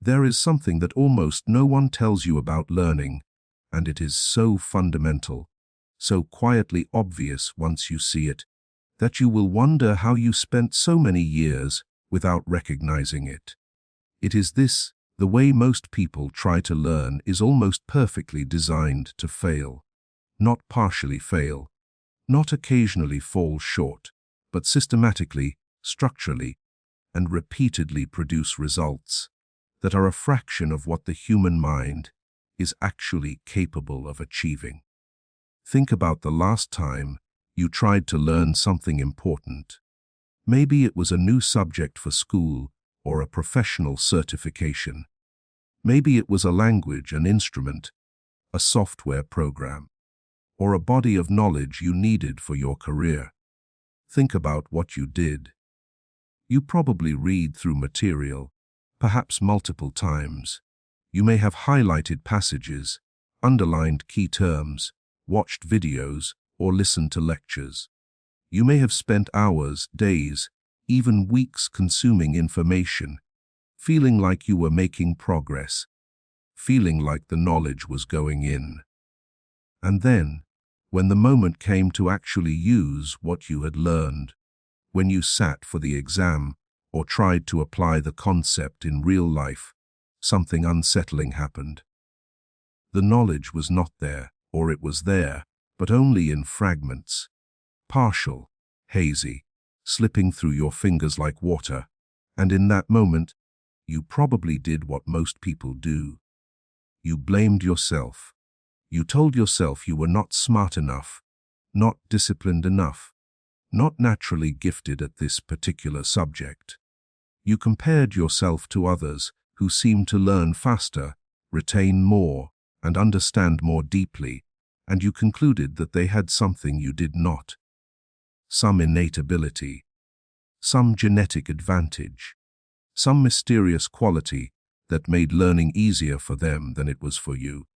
There is something that almost no one tells you about learning, and it is so fundamental, so quietly obvious once you see it, that you will wonder how you spent so many years without recognizing it. It is this: the way most people try to learn is almost perfectly designed to fail. Not partially fail, not occasionally fall short, but systematically, structurally, and repeatedly produce results that are a fraction of what the human mind is actually capable of achieving. Think about the last time you tried to learn something important. Maybe it was a new subject for school or a professional certification. Maybe it was a language, an instrument, a software program, or a body of knowledge you needed for your career. Think about what you did. You probably read through material, perhaps multiple times. You may have highlighted passages, underlined key terms, watched videos, or listened to lectures. You may have spent hours, days, even weeks consuming information, feeling like you were making progress, feeling like the knowledge was going in. And then, when the moment came to actually use what you had learned, when you sat for the exam or tried to apply the concept in real life, something unsettling happened. The knowledge was not there, or it was there, but only in fragments, partial, hazy, slipping through your fingers like water, and in that moment, you probably did what most people do. You blamed yourself. You told yourself you were not smart enough, not disciplined enough, not naturally gifted at this particular subject. You compared yourself to others who seemed to learn faster, retain more, and understand more deeply, and you concluded that they had something you did not. Some innate ability, some genetic advantage, some mysterious quality that made learning easier for them than it was for you.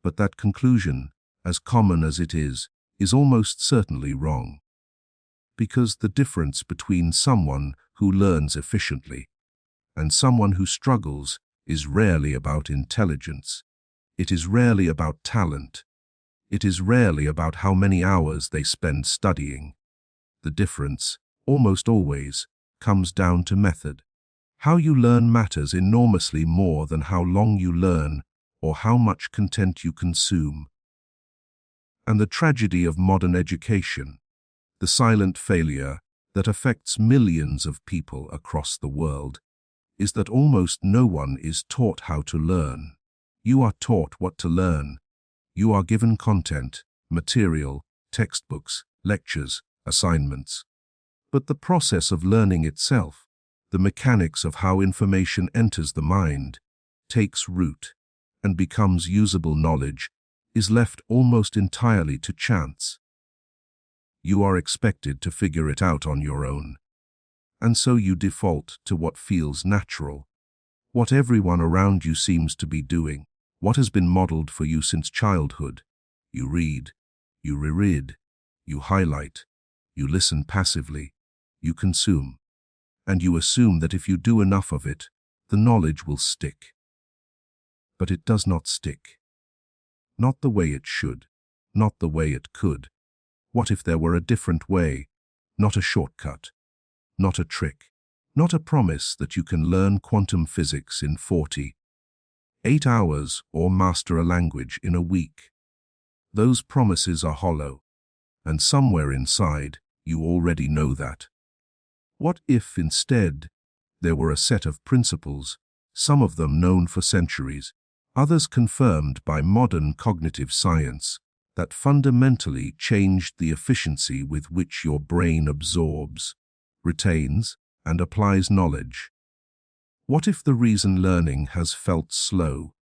But that conclusion, as common as it is almost certainly wrong. Because the difference between someone who learns efficiently and someone who struggles is rarely about intelligence. It is rarely about talent. It is rarely about how many hours they spend studying. The difference, almost always, comes down to method. How you learn matters enormously more than how long you learn or how much content you consume. And the tragedy of modern education, the silent failure that affects millions of people across the world, is that almost no one is taught how to learn. You are taught what to learn. You are given content, material, textbooks, lectures, assignments. But the process of learning itself, the mechanics of how information enters the mind, takes root, and becomes usable knowledge, is left almost entirely to chance. You are expected to figure it out on your own. And so you default to what feels natural, what everyone around you seems to be doing, what has been modeled for you since childhood. You read, you reread, you highlight, you listen passively, you consume, and you assume that if you do enough of it, the knowledge will stick. But it does not stick. Not the way it should, not the way it could. What if there were a different way, not a shortcut, not a trick, not a promise that you can learn quantum physics in 48 hours or master a language in a week? Those promises are hollow, and somewhere inside, you already know that. What if instead there were a set of principles, some of them known for centuries, others confirmed by modern cognitive science, that fundamentally changed the efficiency with which your brain absorbs, retains, and applies knowledge? What if the reason learning has felt slow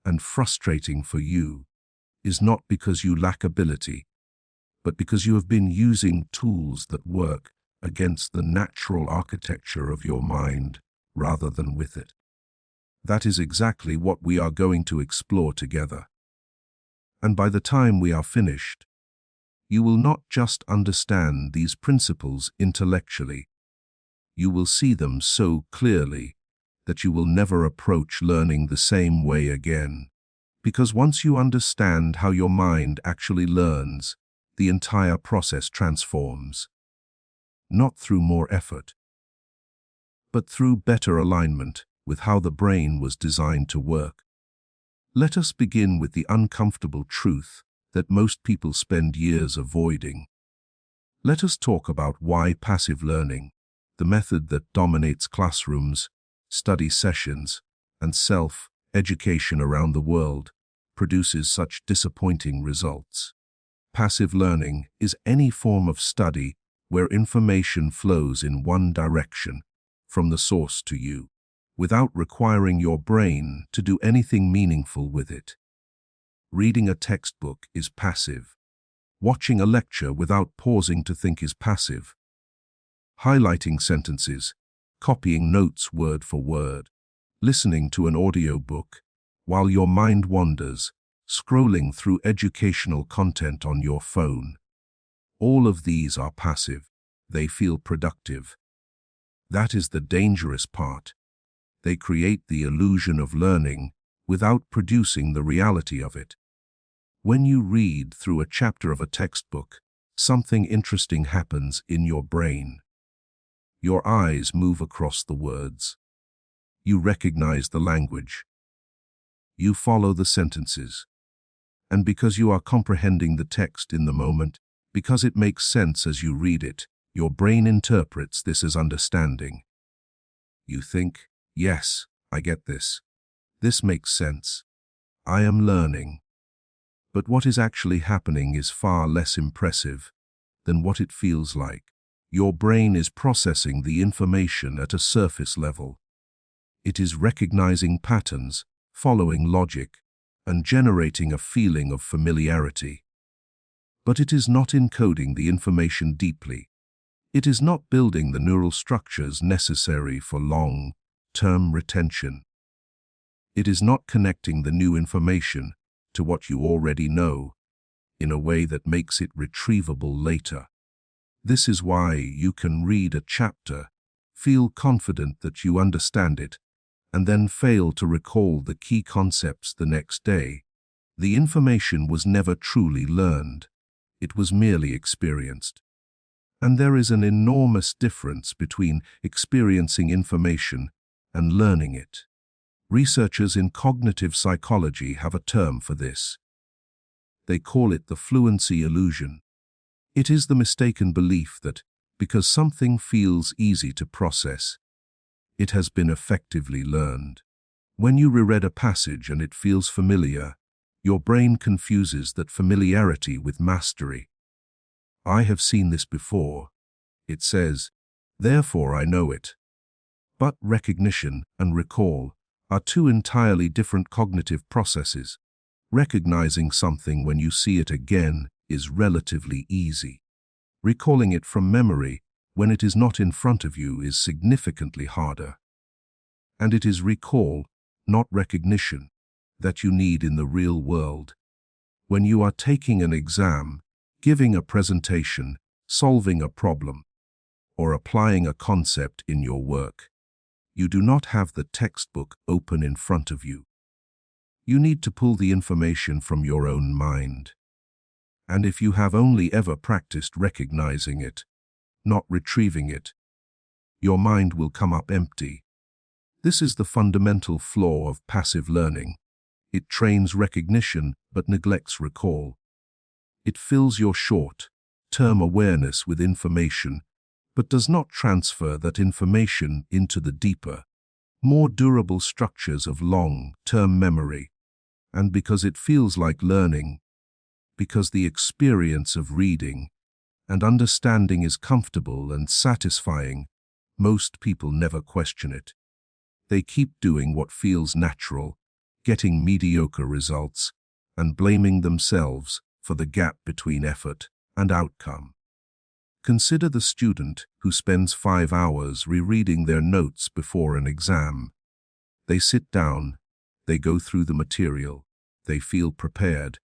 and frustrating for you is not because you lack ability, but because you have been using tools that work against the natural architecture of your mind rather than with it? That is exactly what we are going to explore together. And by the time we are finished, you will not just understand these principles intellectually. You will see them so clearly that you will never approach learning the same way again. Because once you understand how your mind actually learns, the entire process transforms. Not through more effort, but through better alignment with how the brain was designed to work. Let us begin with the uncomfortable truth that most people spend years avoiding. Let us talk about why passive learning, the method that dominates classrooms, study sessions, and self-education around the world, produces such disappointing results. Passive learning is any form of study where information flows in one direction, from the source to you, without requiring your brain to do anything meaningful with it. Reading a textbook is passive. Watching a lecture without pausing to think is passive. Highlighting sentences, copying notes word for word, listening to an audiobook, while your mind wanders, scrolling through educational content on your phone. All of these are passive. They feel productive. That is the dangerous part. They create the illusion of learning without producing the reality of it. When you read through a chapter of a textbook, something interesting happens in your brain. Your eyes move across the words. You recognize the language. You follow the sentences. And because you are comprehending the text in the moment, because it makes sense as you read it, your brain interprets this as understanding. You think, yes, I get this. This makes sense. I am learning. But what is actually happening is far less impressive than what it feels like. Your brain is processing the information at a surface level. It is recognizing patterns, following logic, and generating a feeling of familiarity. But it is not encoding the information deeply. It is not building the neural structures necessary for long-term retention. It is not connecting the new information to what you already know in a way that makes it retrievable later. This is why you can read a chapter, feel confident that you understand it, and then fail to recall the key concepts the next day. The information was never truly learned. It was merely experienced. And there is an enormous difference between experiencing information and learning it. Researchers in cognitive psychology have a term for this. They call it the fluency illusion. It is the mistaken belief that, because something feels easy to process, it has been effectively learned. When you reread a passage and it feels familiar, your brain confuses that familiarity with mastery. I have seen this before. It says, therefore I know it. But recognition and recall are two entirely different cognitive processes. Recognizing something when you see it again is relatively easy. Recalling it from memory when it is not in front of you is significantly harder. And it is recall, not recognition, that you need in the real world. When you are taking an exam, giving a presentation, solving a problem, or applying a concept in your work, you do not have the textbook open in front of you. You need to pull the information from your own mind. And if you have only ever practiced recognizing it, not retrieving it, your mind will come up empty. This is the fundamental flaw of passive learning. It trains recognition but neglects recall. It fills your short-term awareness with information, but does not transfer that information into the deeper, more durable structures of long-term memory. And because it feels like learning, because the experience of reading and understanding is comfortable and satisfying, most people never question it. They keep doing what feels natural, getting mediocre results, and blaming themselves for the gap between effort and outcome. Consider the student who spends 5 hours rereading their notes before an exam. They sit down, they go through the material, they feel prepared.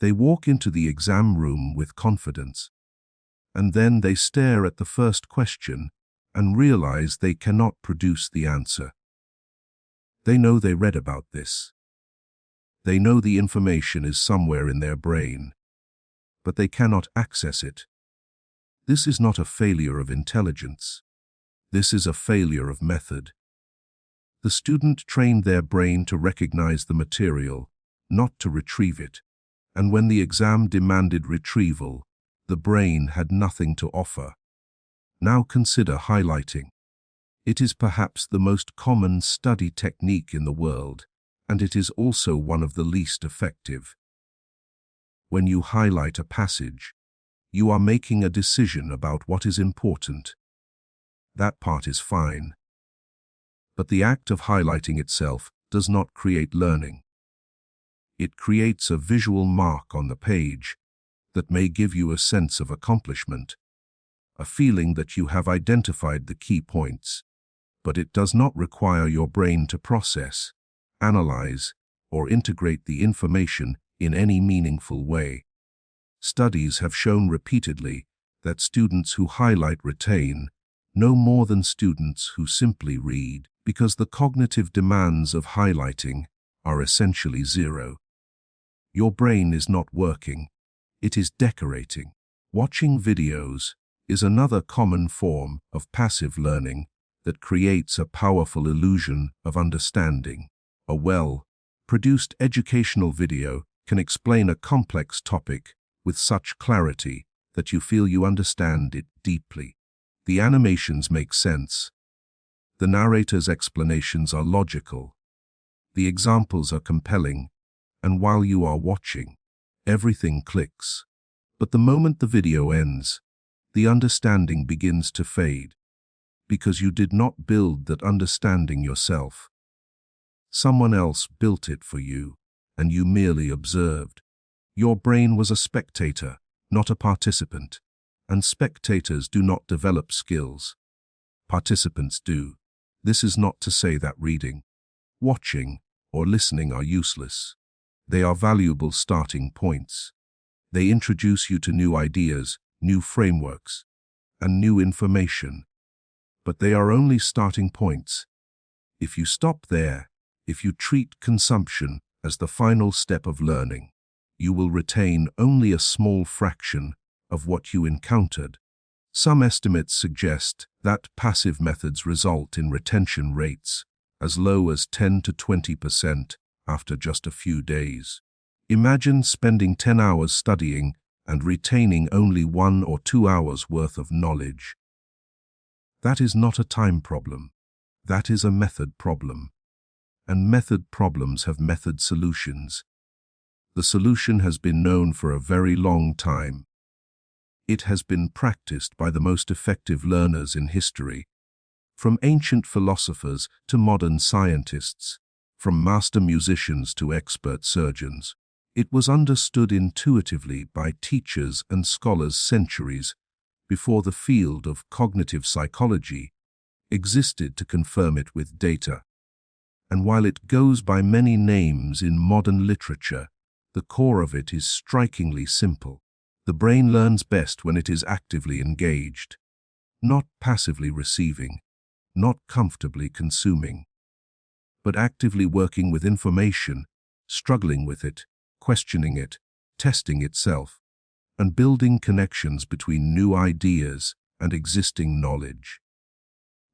They walk into the exam room with confidence. And then they stare at the first question and realize they cannot produce the answer. They know they read about this. They know the information is somewhere in their brain, but they cannot access it. This is not a failure of intelligence. This is a failure of method. The student trained their brain to recognize the material, not to retrieve it, and when the exam demanded retrieval, the brain had nothing to offer. Now consider highlighting. It is perhaps the most common study technique in the world, and it is also one of the least effective. When you highlight a passage, you are making a decision about what is important. That part is fine. But the act of highlighting itself does not create learning. It creates a visual mark on the page that may give you a sense of accomplishment, a feeling that you have identified the key points, but it does not require your brain to process, analyze, or integrate the information in any meaningful way. Studies have shown repeatedly that students who highlight retain no more than students who simply read, because the cognitive demands of highlighting are essentially zero. Your brain is not working, it is decorating. Watching videos is another common form of passive learning that creates a powerful illusion of understanding. A well-produced educational video can explain a complex topic with such clarity that you feel you understand it deeply. The animations make sense. The narrator's explanations are logical. The examples are compelling, and while you are watching, everything clicks. But the moment the video ends, the understanding begins to fade, because you did not build that understanding yourself. Someone else built it for you, and you merely observed. Your brain was a spectator, not a participant, and spectators do not develop skills. Participants do. This is not to say that reading, watching, or listening are useless. They are valuable starting points. They introduce you to new ideas, new frameworks, and new information. But they are only starting points. If you stop there, if you treat consumption as the final step of learning, you will retain only a small fraction of what you encountered. Some estimates suggest that passive methods result in retention rates as low as 10 to 20% after just a few days. Imagine spending 10 hours studying and retaining only 1 or 2 hours worth of knowledge. That is not a time problem. That is a method problem. And method problems have method solutions. The solution has been known for a very long time. It has been practiced by the most effective learners in history, from ancient philosophers to modern scientists, from master musicians to expert surgeons. It was understood intuitively by teachers and scholars centuries before the field of cognitive psychology existed to confirm it with data. And while it goes by many names in modern literature, the core of it is strikingly simple. The brain learns best when it is actively engaged, not passively receiving, not comfortably consuming, but actively working with information, struggling with it, questioning it, testing itself, and building connections between new ideas and existing knowledge.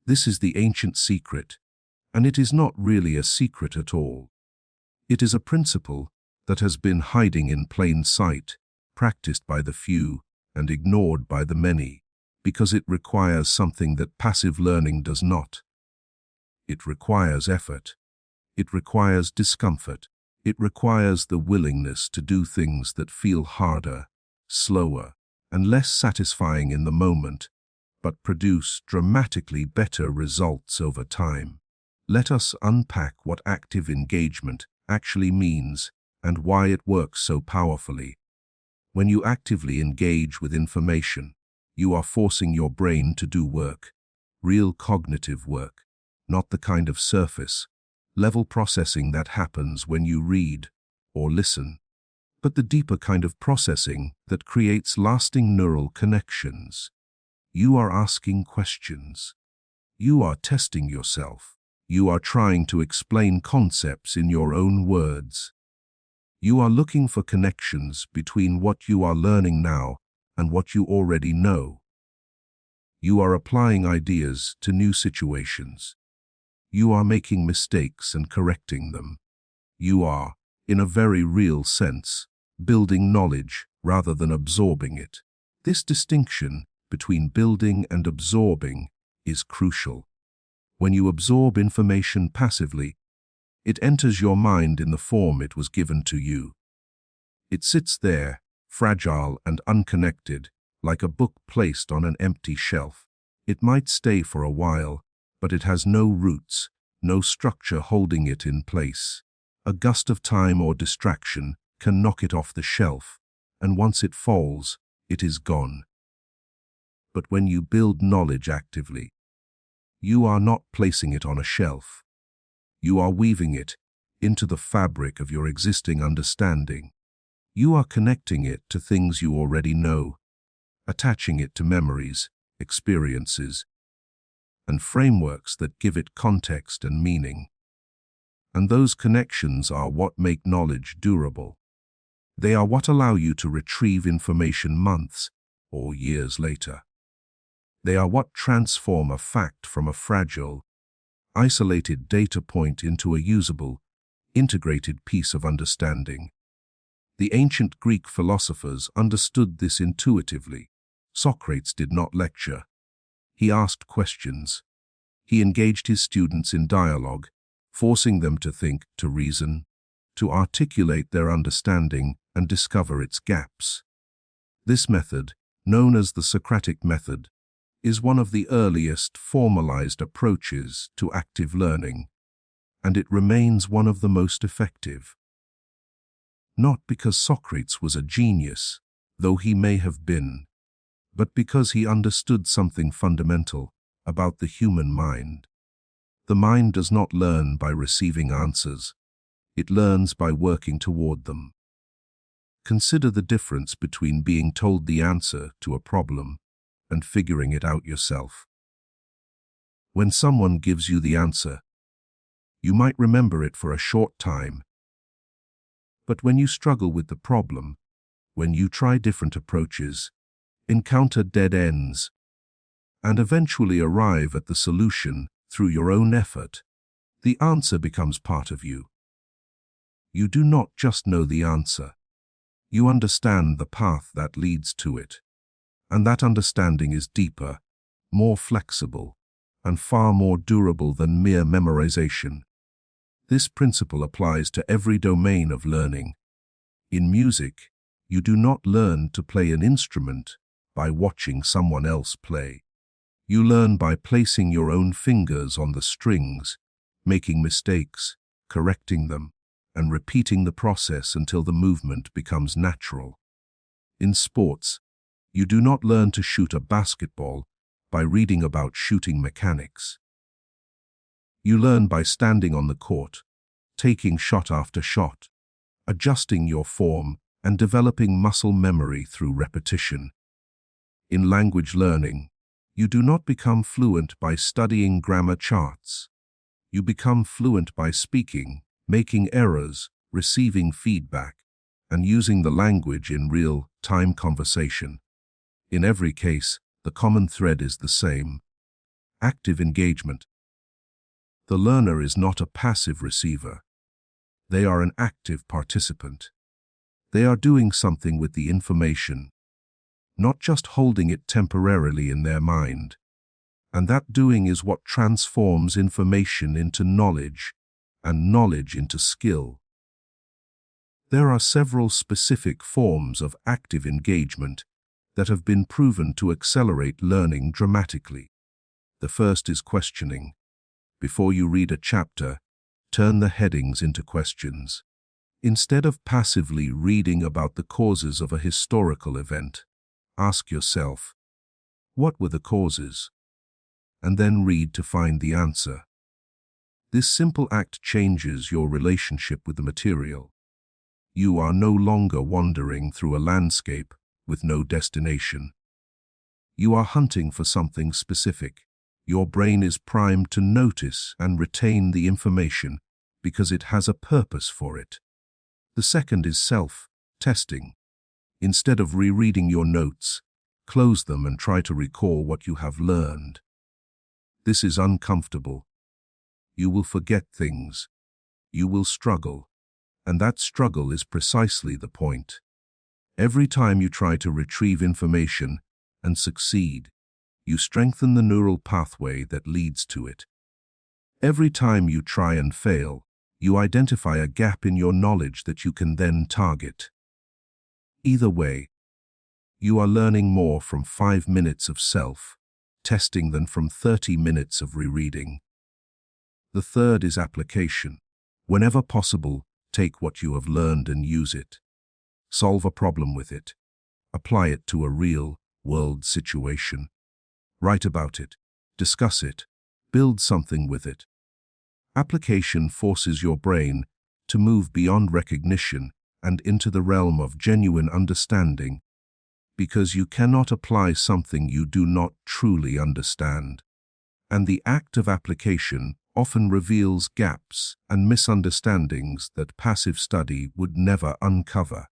This is the ancient secret, and it is not really a secret at all. It is a principle that has been hiding in plain sight, practiced by the few and ignored by the many, because it requires something that passive learning does not. It requires effort. It requires discomfort. It requires the willingness to do things that feel harder, slower, and less satisfying in the moment, but produce dramatically better results over time. Let us unpack what active engagement actually means and why it works so powerfully. When you actively engage with information, you are forcing your brain to do work, real cognitive work, not the kind of surface-level processing that happens when you read or listen, but the deeper kind of processing that creates lasting neural connections. You are asking questions. You are testing yourself. You are trying to explain concepts in your own words. You are looking for connections between what you are learning now and what you already know. You are applying ideas to new situations. You are making mistakes and correcting them. You are, in a very real sense, building knowledge rather than absorbing it. This distinction between building and absorbing is crucial. When you absorb information passively, it enters your mind in the form it was given to you. It sits there, fragile and unconnected, like a book placed on an empty shelf. It might stay for a while, but it has no roots, no structure holding it in place. A gust of time or distraction can knock it off the shelf, and once it falls, it is gone. But when you build knowledge actively, you are not placing it on a shelf. You are weaving it into the fabric of your existing understanding. You are connecting it to things you already know, attaching it to memories, experiences, and frameworks that give it context and meaning. And those connections are what make knowledge durable. They are what allow you to retrieve information months or years later. They are what transform a fact from a fragile, isolated data point into a usable, integrated piece of understanding. The ancient Greek philosophers understood this intuitively. Socrates did not lecture. He asked questions. He engaged his students in dialogue, forcing them to think, to reason, to articulate their understanding and discover its gaps. This method, known as the Socratic method, is one of the earliest formalized approaches to active learning, and it remains one of the most effective. Not because Socrates was a genius, though he may have been, but because he understood something fundamental about the human mind. The mind does not learn by receiving answers. It learns by working toward them. Consider the difference between being told the answer to a problem and figuring it out yourself. When someone gives you the answer, you might remember it for a short time. But when you struggle with the problem, when you try different approaches, encounter dead ends, and eventually arrive at the solution through your own effort, the answer becomes part of you. You do not just know the answer. You understand the path that leads to it. And that understanding is deeper, more flexible, and far more durable than mere memorization. This principle applies to every domain of learning. In music, you do not learn to play an instrument by watching someone else play. You learn by placing your own fingers on the strings, making mistakes, correcting them, and repeating the process until the movement becomes natural. In sports, you do not learn to shoot a basketball by reading about shooting mechanics. You learn by standing on the court, taking shot after shot, adjusting your form, and developing muscle memory through repetition. In language learning, you do not become fluent by studying grammar charts. You become fluent by speaking, making errors, receiving feedback, and using the language in real-time conversation. In every case, the common thread is the same: active engagement. The learner is not a passive receiver. They are an active participant. They are doing something with the information, not just holding it temporarily in their mind. And that doing is what transforms information into knowledge, and knowledge into skill. There are several specific forms of active engagement that have been proven to accelerate learning dramatically. The first is questioning. Before you read a chapter, turn the headings into questions. Instead of passively reading about the causes of a historical event, ask yourself, what were the causes? And then read to find the answer. This simple act changes your relationship with the material. You are no longer wandering through a landscape with no destination. You are hunting for something specific. Your brain is primed to notice and retain the information because it has a purpose for it. The second is self-testing. Instead of rereading your notes, close them and try to recall what you have learned. This is uncomfortable. You will forget things. You will struggle. And that struggle is precisely the point. Every time you try to retrieve information and succeed, you strengthen the neural pathway that leads to it. Every time you try and fail, you identify a gap in your knowledge that you can then target. Either way, you are learning more from 5 minutes of self-testing than from 30 minutes of rereading. The third is application. Whenever possible, take what you have learned and use it. Solve a problem with it. Apply it to a real-world situation. Write about it. Discuss it. Build something with it. Application forces your brain to move beyond recognition and into the realm of genuine understanding, because you cannot apply something you do not truly understand. And the act of application often reveals gaps and misunderstandings that passive study would never uncover.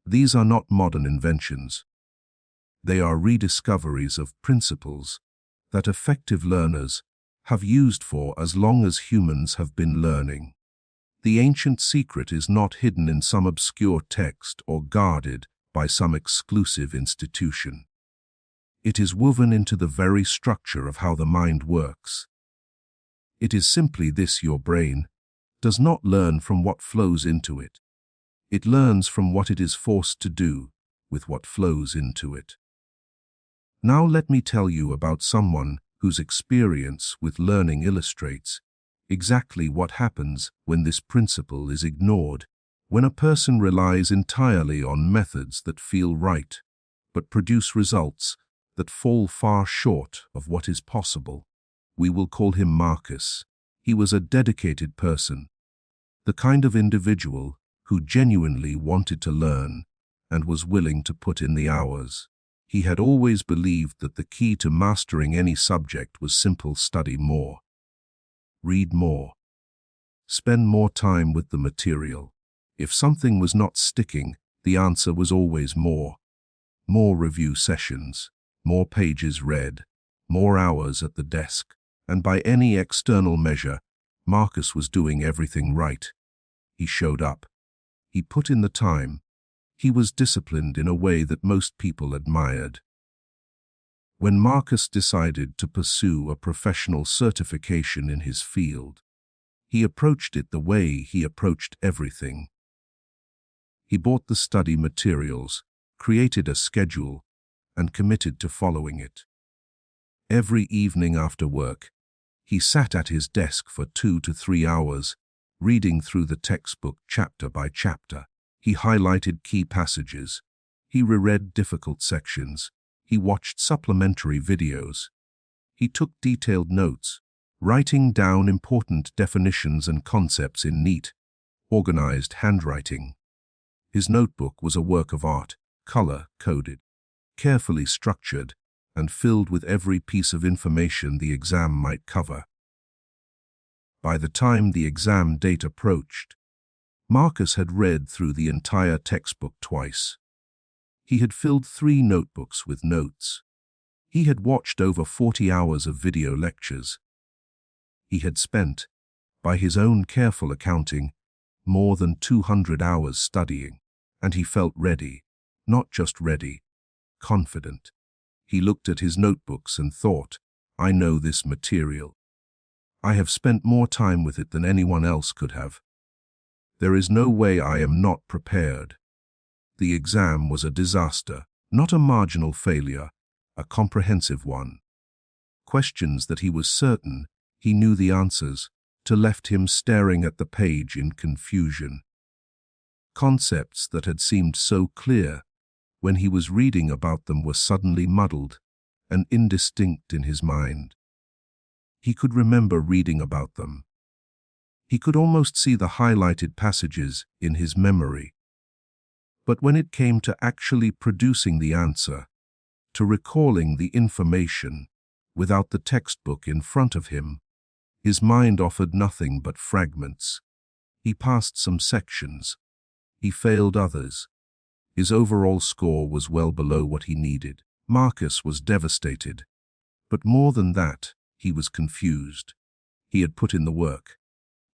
These are not modern inventions. They are rediscoveries of principles that effective learners have used for as long as humans have been learning. The ancient secret is not hidden in some obscure text or guarded by some exclusive institution. It is woven into the very structure of how the mind works. It is simply this: your brain does not learn from what flows into it. It learns from what it is forced to do with what flows into it. Now let me tell you about someone whose experience with learning illustrates exactly what happens when this principle is ignored, when a person relies entirely on methods that feel right, but produce results that fall far short of what is possible. We will call him Marcus. He was a dedicated person, the kind of individual who genuinely wanted to learn and was willing to put in the hours. He had always believed that the key to mastering any subject was simple: study more. Read more. Spend more time with the material. If something was not sticking, the answer was always more. More review sessions, more pages read, more hours at the desk. And by any external measure, Marcus was doing everything right. He showed up. He put in the time. He was disciplined in a way that most people admired. When Marcus decided to pursue a professional certification in his field, he approached it the way he approached everything. He bought the study materials, created a schedule, and committed to following it. Every evening after work, he sat at his desk for 2 to 3 hours, reading through the textbook chapter by chapter. He highlighted key passages. He reread difficult sections. He watched supplementary videos. He took detailed notes, writing down important definitions and concepts in neat, organized handwriting. His notebook was a work of art, color-coded, carefully structured, and filled with every piece of information the exam might cover. By the time the exam date approached, Marcus had read through the entire textbook twice. He had filled 3 notebooks with notes. He had watched over 40 hours of video lectures. He had spent, by his own careful accounting, more than 200 hours studying, and he felt ready, not just ready, confident. He looked at his notebooks and thought, I know this material. I have spent more time with it than anyone else could have. There is no way I am not prepared. The exam was a disaster, not a marginal failure, a comprehensive one. Questions that he was certain he knew the answers to left him staring at the page in confusion. Concepts that had seemed so clear when he was reading about them were suddenly muddled and indistinct in his mind. He could remember reading about them. He could almost see the highlighted passages in his memory. But when it came to actually producing the answer, to recalling the information, Without the textbook in front of him, his mind offered nothing but fragments. He passed some sections. He failed others. His overall score was well below what he needed. Marcus was devastated. But more than that, he was confused. He had put in the work.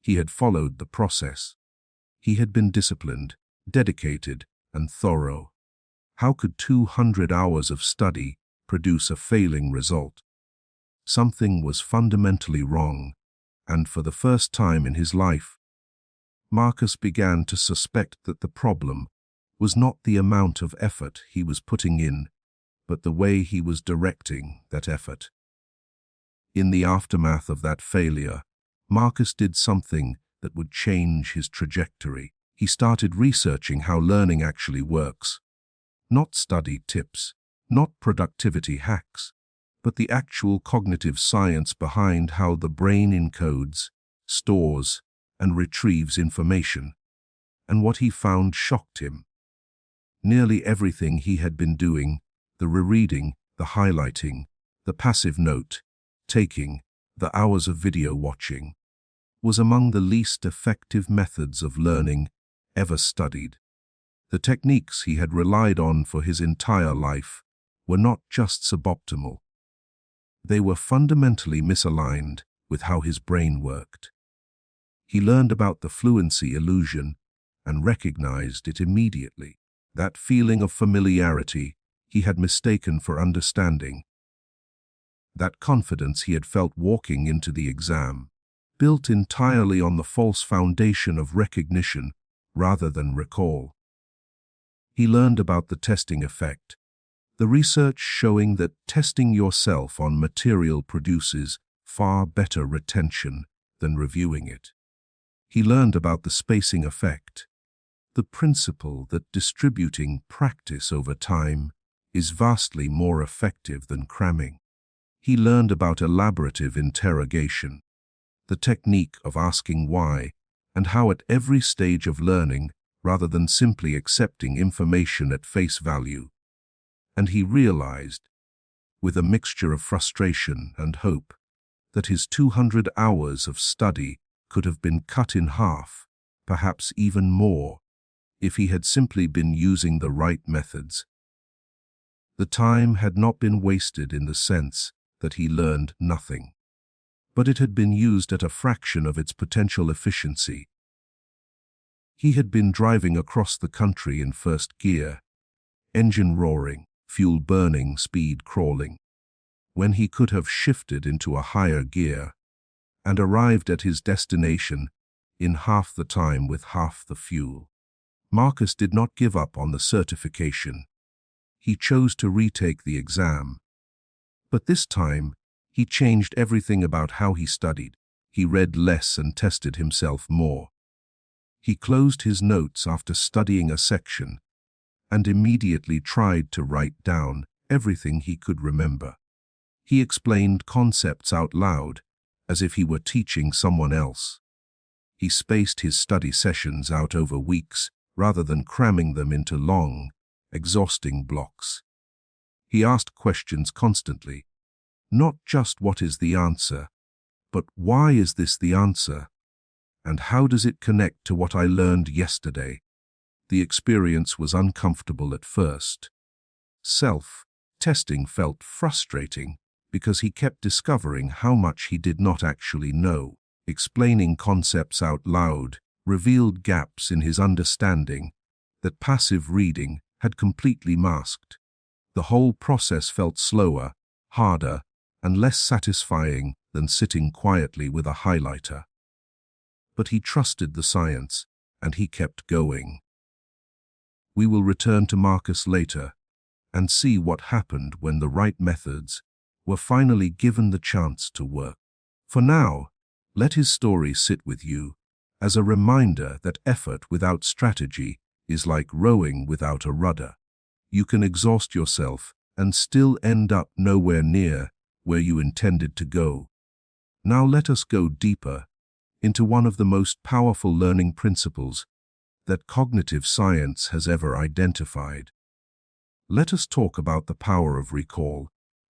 He had followed the process. He had been disciplined, dedicated, and thorough. How could 200 hours of study produce a failing result? Something was fundamentally wrong, and for the first time in his life, Marcus began to suspect that the problem was not the amount of effort he was putting in, but the way he was directing that effort. In the aftermath of that failure, Marcus did something that would change his trajectory. He started researching how learning actually works. Not study tips, not productivity hacks, but the actual cognitive science behind how the brain encodes, stores, and retrieves information. And what he found shocked him. Nearly everything he had been doing, the rereading, the highlighting, the passive note taking, the hours of video watching, was among the least effective methods of learning ever studied. The techniques he had relied on for his entire life were not just suboptimal. They were fundamentally misaligned with how his brain worked. He learned about the fluency illusion and recognized it immediately. That feeling of familiarity he had mistaken for understanding. That confidence he had felt walking into the exam, built entirely on the false foundation of recognition rather than recall. He learned about the testing effect, the research showing that testing yourself on material produces far better retention than reviewing it. He learned about the spacing effect, the principle that distributing practice over time is vastly more effective than cramming. He learned about elaborative interrogation, the technique of asking why, and how at every stage of learning, rather than simply accepting information at face value. And he realized, with a mixture of frustration and hope, that his 200 hours of study could have been cut in half, perhaps even more, if he had simply been using the right methods. The time had not been wasted in the sense that he learned nothing, but it had been used at a fraction of its potential efficiency. He had been driving across the country in first gear, engine roaring, fuel burning, speed crawling, when he could have shifted into a higher gear and arrived at his destination in half the time with half the fuel. Marcus did not give up on the certification. He chose to retake the exam. But this time, he changed everything about how he studied. He read less and tested himself more. He closed his notes after studying a section and immediately tried to write down everything he could remember. He explained concepts out loud, as if he were teaching someone else. He spaced his study sessions out over weeks, rather than cramming them into long, exhausting blocks. He asked questions constantly, not just what is the answer, but why is this the answer, and how does it connect to what I learned yesterday? The experience was uncomfortable at first. Self-testing felt frustrating because he kept discovering how much he did not actually know. Explaining concepts out loud revealed gaps in his understanding that passive reading had completely masked. The whole process felt slower, harder, and less satisfying than sitting quietly with a highlighter. But he trusted the science, and he kept going. We will return to Marcus later and see what happened when the right methods were finally given the chance to work. For now, let his story sit with you as a reminder that effort without strategy is like rowing without a rudder. You can exhaust yourself and still end up nowhere near where you intended to go. Now let us go deeper into one of the most powerful learning principles that cognitive science has ever identified. Let us talk about the power of recall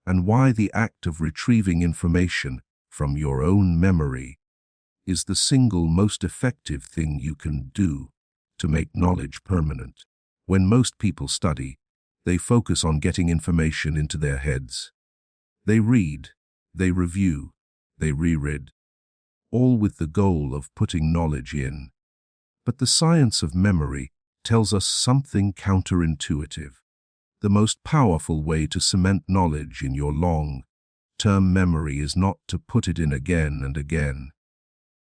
and why the act of retrieving information from your own memory is the single most effective thing you can do to make knowledge permanent. When most people study, they focus on getting information into their heads. They read, they review, they reread, all with the goal of putting knowledge in. But the science of memory tells us something counterintuitive. The most powerful way to cement knowledge in your long-term memory is not to put it in again and again.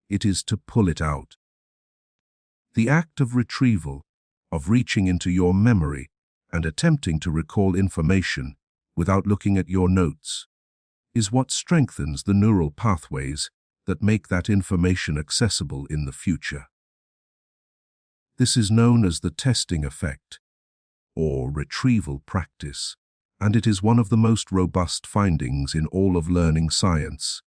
It is to pull it out. The act of retrieval, of reaching into your memory and attempting to recall information without looking at your notes, is what strengthens the neural pathways that make that information accessible in the future. This is known as the testing effect, or retrieval practice, and it is one of the most robust findings in all of learning science.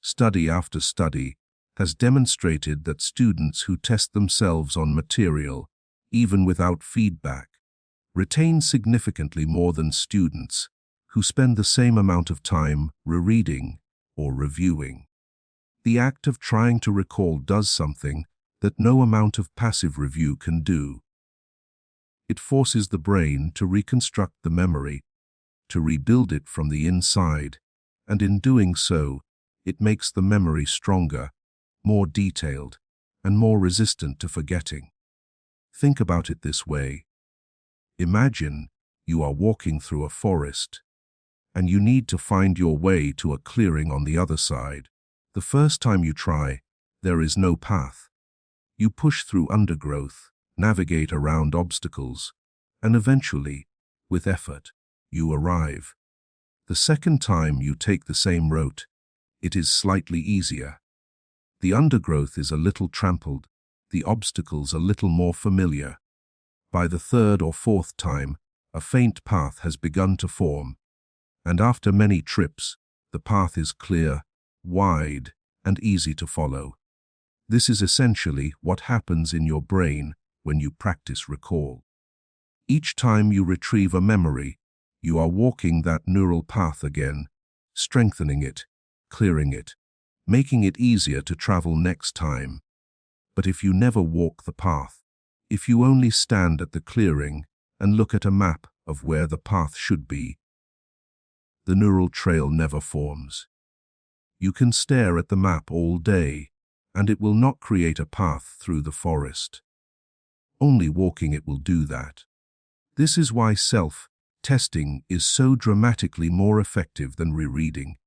Study after study has demonstrated that students who test themselves on material, even without feedback, retain significantly more than students who spend the same amount of time rereading or reviewing. The act of trying to recall does something that no amount of passive review can do. It forces the brain to reconstruct the memory, to rebuild it from the inside, and in doing so, it makes the memory stronger, more detailed, and more resistant to forgetting. Think about it this way. Imagine you are walking through a forest, and you need to find your way to a clearing on the other side. The first time you try, there is no path. You push through undergrowth, navigate around obstacles, and eventually, with effort, you arrive. The second time you take the same route, it is slightly easier. The undergrowth is a little trampled, the obstacles a little more familiar. By the third or fourth time, a faint path has begun to form, and after many trips, the path is clear, wide, and easy to follow. This is essentially what happens in your brain when you practice recall. Each time you retrieve a memory, you are walking that neural path again, strengthening it, clearing it, making it easier to travel next time. But if you never walk the path, if you only stand at the clearing and look at a map of where the path should be, the neural trail never forms. You can stare at the map all day, and it will not create a path through the forest. Only walking it will do that. This is why self-testing is so dramatically more effective than rereading.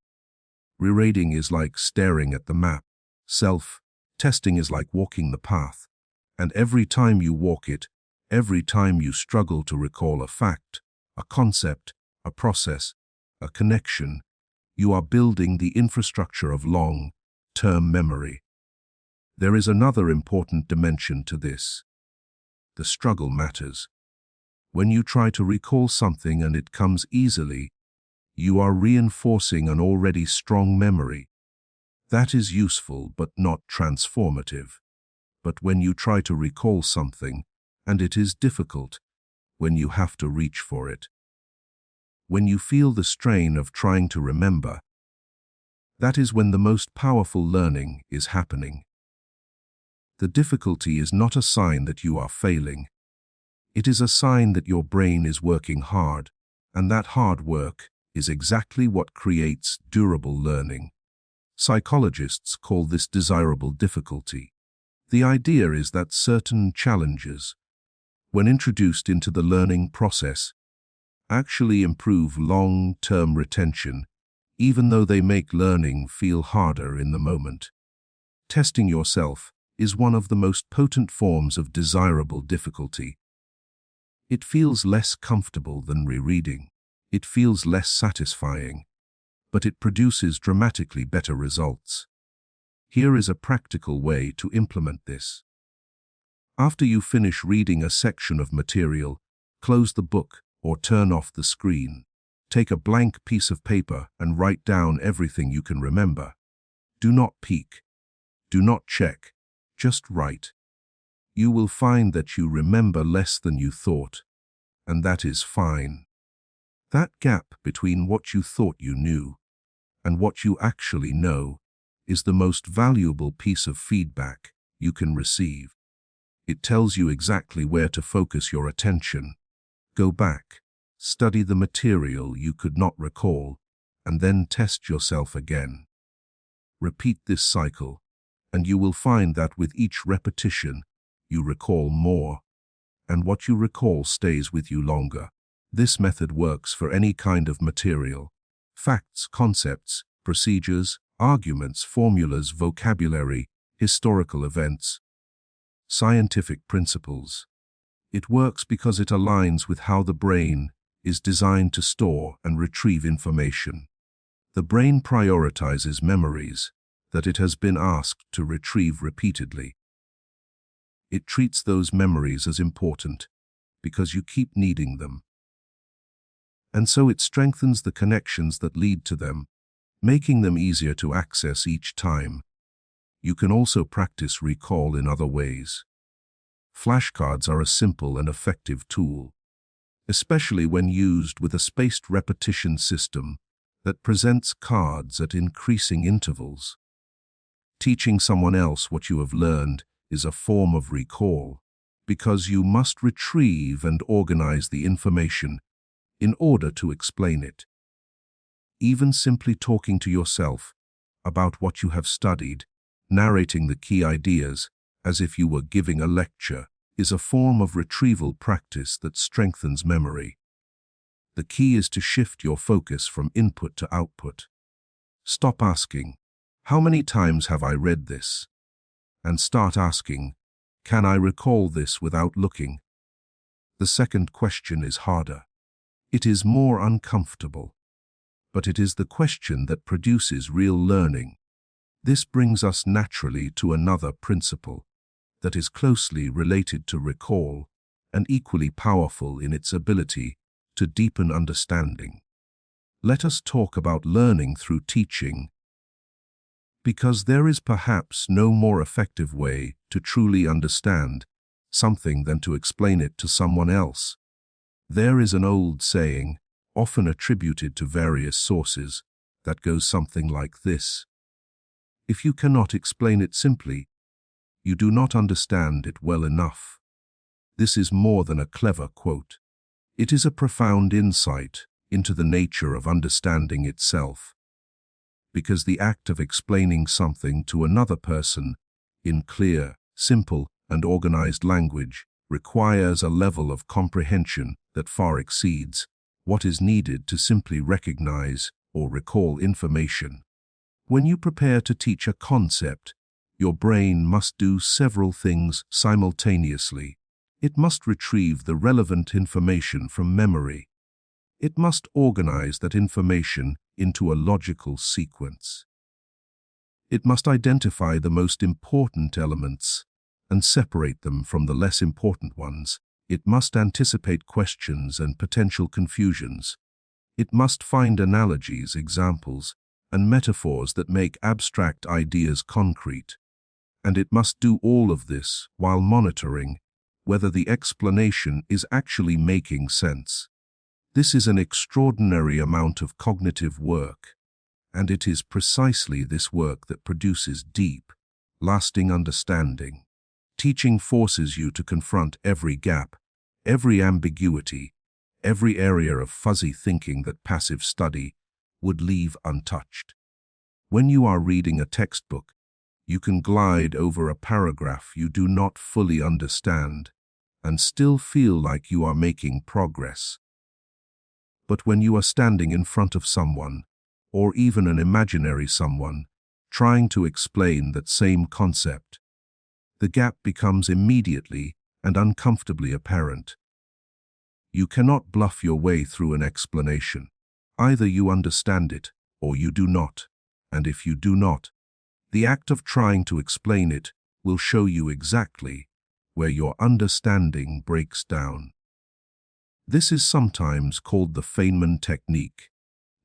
Rereading is like staring at the map. Self-testing is like walking the path. And every time you walk it, every time you struggle to recall a fact, a concept, a process, a connection, you are building the infrastructure of long-term memory. There is another important dimension to this. The struggle matters. When you try to recall something and it comes easily, you are reinforcing an already strong memory. That is useful but not transformative. But when you try to recall something, and it is difficult, when you have to reach for it, when you feel the strain of trying to remember, that is when the most powerful learning is happening. The difficulty is not a sign that you are failing. It is a sign that your brain is working hard, and that hard work is exactly what creates durable learning. Psychologists call this desirable difficulty. The idea is that certain challenges, when introduced into the learning process, actually improve long-term retention, even though they make learning feel harder in the moment. Testing yourself is one of the most potent forms of desirable difficulty. It feels less comfortable than rereading. It feels less satisfying, but it produces dramatically better results. Here is a practical way to implement this. After you finish reading a section of material, close the book or turn off the screen. Take a blank piece of paper and write down everything you can remember. Do not peek. Do not check. Just write. You will find that you remember less than you thought, and that is fine. That gap between what you thought you knew and what you actually know is the most valuable piece of feedback you can receive. It tells you exactly where to focus your attention. Go back, study the material you could not recall, and then test yourself again. Repeat this cycle, and you will find that with each repetition, you recall more, and what you recall stays with you longer. This method works for any kind of material: facts, concepts, procedures, arguments, formulas, vocabulary, historical events, scientific principles. It works because it aligns with how the brain is designed to store and retrieve information. The brain prioritizes memories that it has been asked to retrieve repeatedly. It treats those memories as important because you keep needing them. And so it strengthens the connections that lead to them, making them easier to access each time. You can also practice recall in other ways. Flashcards are a simple and effective tool, especially when used with a spaced repetition system that presents cards at increasing intervals. Teaching someone else what you have learned is a form of recall, because you must retrieve and organize the information in order to explain it. Even simply talking to yourself about what you have studied, narrating the key ideas as if you were giving a lecture, is a form of retrieval practice that strengthens memory. The key is to shift your focus from input to output. Stop asking, "How many times have I read this?" and start asking, "Can I recall this without looking?" The second question is harder. It is more uncomfortable, but it is the question that produces real learning. This brings us naturally to another principle that is closely related to recall and equally powerful in its ability to deepen understanding. Let us talk about learning through teaching, because there is perhaps no more effective way to truly understand something than to explain it to someone else. There is an old saying, often attributed to various sources, that goes something like this: "If you cannot explain it simply, you do not understand it well enough." This is more than a clever quote. It is a profound insight into the nature of understanding itself. Because the act of explaining something to another person in clear, simple, and organized language requires a level of comprehension that far exceeds what is needed to simply recognize or recall information. When you prepare to teach a concept, your brain must do several things simultaneously. It must retrieve the relevant information from memory. It must organize that information into a logical sequence. It must identify the most important elements and separate them from the less important ones. It must anticipate questions and potential confusions. It must find analogies, examples, and metaphors that make abstract ideas concrete. And it must do all of this while monitoring whether the explanation is actually making sense. This is an extraordinary amount of cognitive work, and it is precisely this work that produces deep, lasting understanding. Teaching forces you to confront every gap, every ambiguity, every area of fuzzy thinking that passive study would leave untouched. When you are reading a textbook, you can glide over a paragraph you do not fully understand and still feel like you are making progress. But when you are standing in front of someone, or even an imaginary someone, trying to explain that same concept, the gap becomes immediately and uncomfortably apparent. You cannot bluff your way through an explanation. Either you understand it, or you do not. And if you do not, the act of trying to explain it will show you exactly where your understanding breaks down. This is sometimes called the Feynman technique,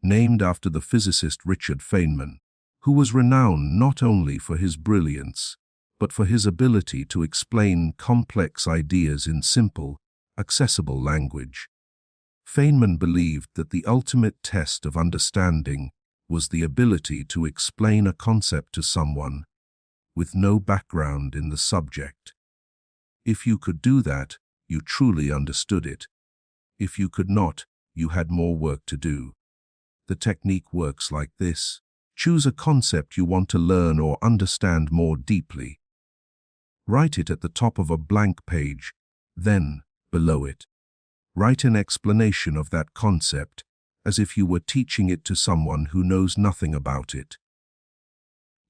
named after the physicist Richard Feynman, who was renowned not only for his brilliance, but for his ability to explain complex ideas in simple, accessible language. Feynman believed that the ultimate test of understanding was the ability to explain a concept to someone with no background in the subject. If you could do that, you truly understood it. If you could not, you had more work to do. The technique works like this. Choose a concept you want to learn or understand more deeply. Write it at the top of a blank page, then, below it, write an explanation of that concept as if you were teaching it to someone who knows nothing about it.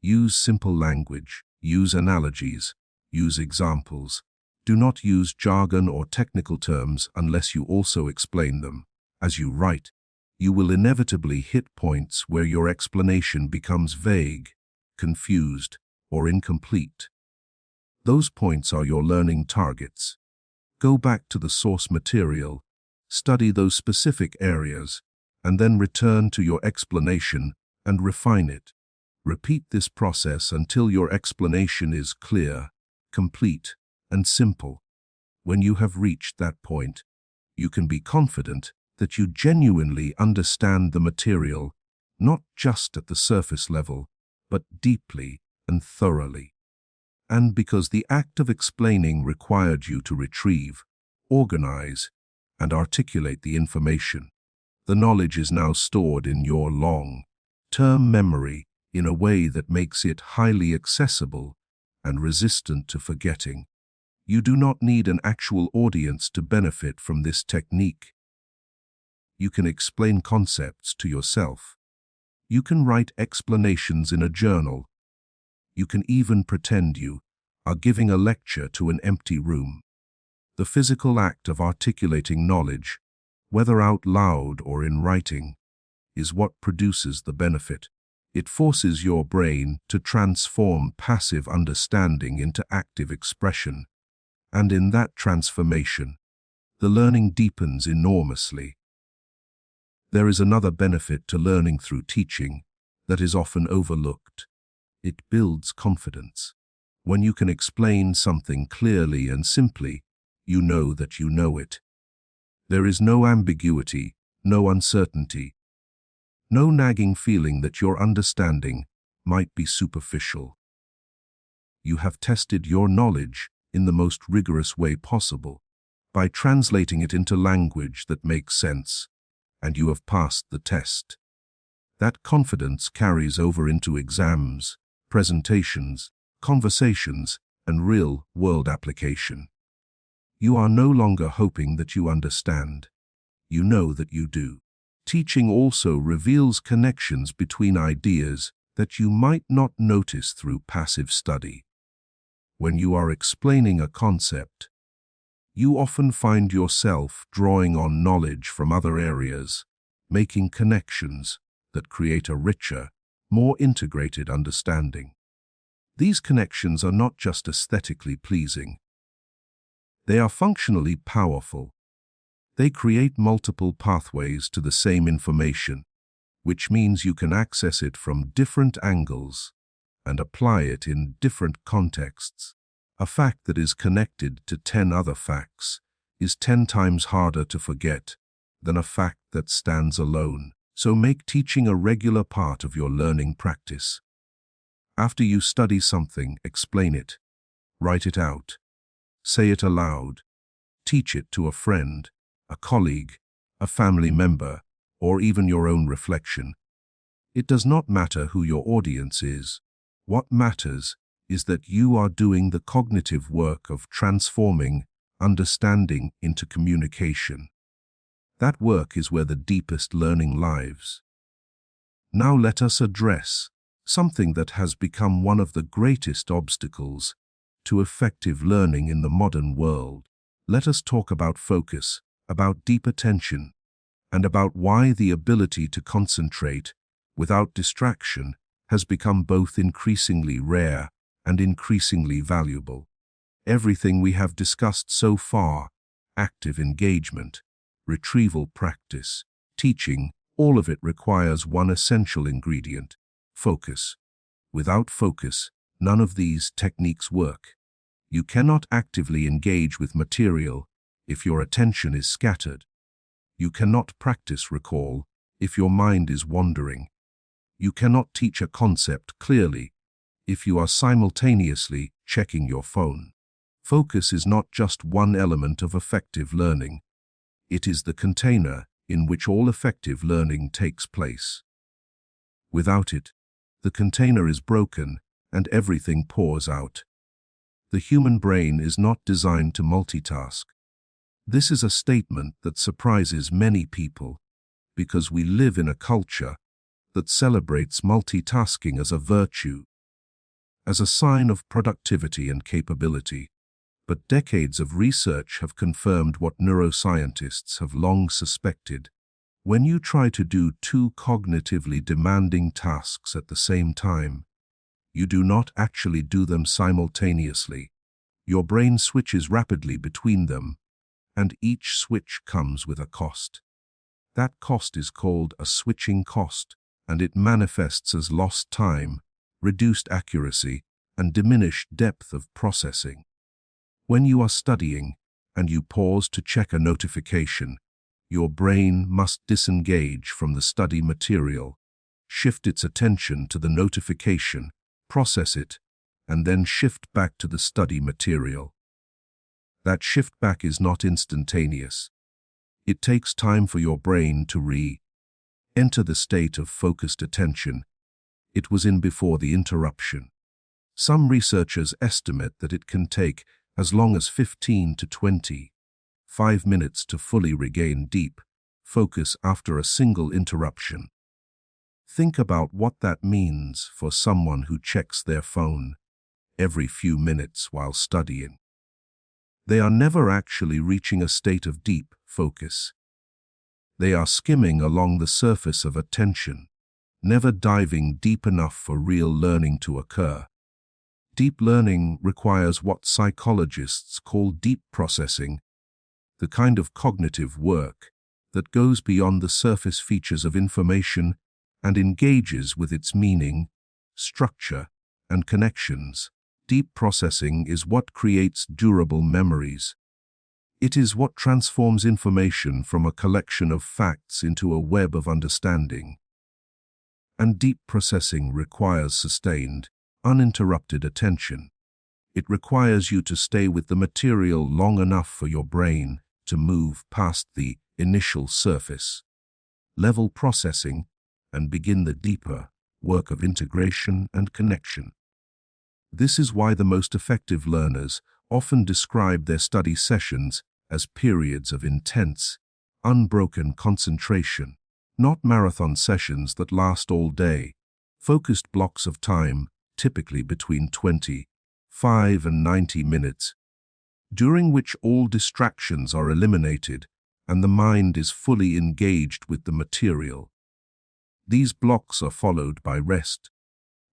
Use simple language, use analogies, use examples. Do not use jargon or technical terms unless you also explain them. As you write, you will inevitably hit points where your explanation becomes vague, confused, or incomplete. Those points are your learning targets. Go back to the source material, study those specific areas, and then return to your explanation and refine it. Repeat this process until your explanation is clear, complete, and simple. When you have reached that point, you can be confident that you genuinely understand the material, not just at the surface level, but deeply and thoroughly. And because the act of explaining required you to retrieve, organize, and articulate the information, the knowledge is now stored in your long-term memory in a way that makes it highly accessible and resistant to forgetting. You do not need an actual audience to benefit from this technique. You can explain concepts to yourself. You can write explanations in a journal. You can even pretend you are giving a lecture to an empty room. The physical act of articulating knowledge, whether out loud or in writing, is what produces the benefit. It forces your brain to transform passive understanding into active expression, and in that transformation, the learning deepens enormously. There is another benefit to learning through teaching that is often overlooked. It builds confidence. When you can explain something clearly and simply, you know that you know it. There is no ambiguity, no uncertainty, no nagging feeling that your understanding might be superficial. You have tested your knowledge in the most rigorous way possible by translating it into language that makes sense, and you have passed the test. That confidence carries over into exams, presentations, conversations, and real-world application. You are no longer hoping that you understand. You know that you do. Teaching also reveals connections between ideas that you might not notice through passive study. When you are explaining a concept, you often find yourself drawing on knowledge from other areas, making connections that create a richer, more integrated understanding. These connections are not just aesthetically pleasing. They are functionally powerful. They create multiple pathways to the same information, which means you can access it from different angles and apply it in different contexts. A fact that is connected to 10 other facts is 10 times harder to forget than a fact that stands alone. So make teaching a regular part of your learning practice. After you study something, explain it, write it out, say it aloud, teach it to a friend, a colleague, a family member, or even your own reflection. It does not matter who your audience is. What matters is that you are doing the cognitive work of transforming understanding into communication. That work is where the deepest learning lives. Now let us address something that has become one of the greatest obstacles to effective learning in the modern world. Let us talk about focus, about deep attention, and about why the ability to concentrate without distraction has become both increasingly rare and increasingly valuable. Everything we have discussed so far, active engagement, retrieval practice, teaching, all of it requires one essential ingredient: focus. Without focus, none of these techniques work. You cannot actively engage with material if your attention is scattered. You cannot practice recall if your mind is wandering. You cannot teach a concept clearly if you are simultaneously checking your phone. Focus is not just one element of effective learning. It is the container in which all effective learning takes place. Without it, the container is broken and everything pours out. The human brain is not designed to multitask. This is a statement that surprises many people because we live in a culture that celebrates multitasking as a virtue, as a sign of productivity and capability. But decades of research have confirmed what neuroscientists have long suspected. When you try to do two cognitively demanding tasks at the same time, you do not actually do them simultaneously. Your brain switches rapidly between them, and each switch comes with a cost. That cost is called a switching cost, and it manifests as lost time, reduced accuracy, and diminished depth of processing. When you are studying and you pause to check a notification, your brain must disengage from the study material, shift its attention to the notification, process it, and then shift back to the study material. That shift back is not instantaneous. It takes time for your brain to re-enter the state of focused attention it was in before the interruption. Some researchers estimate that it can take as long as 15 to 25 minutes to fully regain deep focus after a single interruption. Think about what that means for someone who checks their phone every few minutes while studying. They are never actually reaching a state of deep focus. They are skimming along the surface of attention, never diving deep enough for real learning to occur. Deep learning requires what psychologists call deep processing, the kind of cognitive work that goes beyond the surface features of information and engages with its meaning, structure, and connections. Deep processing is what creates durable memories. It is what transforms information from a collection of facts into a web of understanding. And deep processing requires sustained, uninterrupted attention. It requires you to stay with the material long enough for your brain to move past the initial surface level processing and begin the deeper work of integration and connection. This is why the most effective learners often describe their study sessions as periods of intense, unbroken concentration, not marathon sessions that last all day, focused blocks of time, typically between 25 and 90 minutes, during which all distractions are eliminated and the mind is fully engaged with the material. These blocks are followed by rest,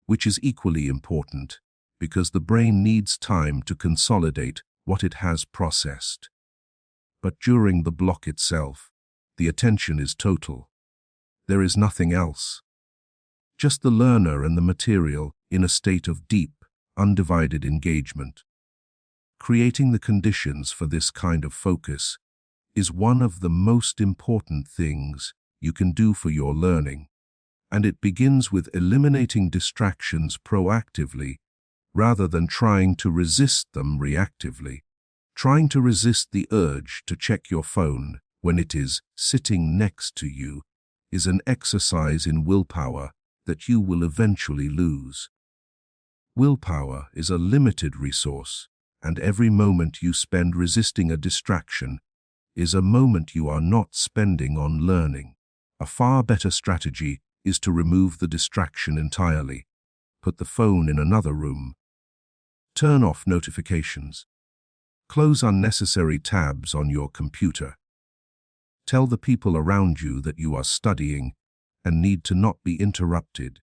which is equally important because the brain needs time to consolidate what it has processed. But during the block itself, the attention is total. There is nothing else. Just the learner and the material in a state of deep, undivided engagement. Creating the conditions for this kind of focus is one of the most important things you can do for your learning, and it begins with eliminating distractions proactively rather than trying to resist them reactively. Trying to resist the urge to check your phone when it is sitting next to you is an exercise in willpower that you will eventually lose. Willpower is a limited resource, and every moment you spend resisting a distraction is a moment you are not spending on learning. A far better strategy is to remove the distraction entirely. Put the phone in another room. Turn off notifications. Close unnecessary tabs on your computer. Tell the people around you that you are studying and need to not be interrupted.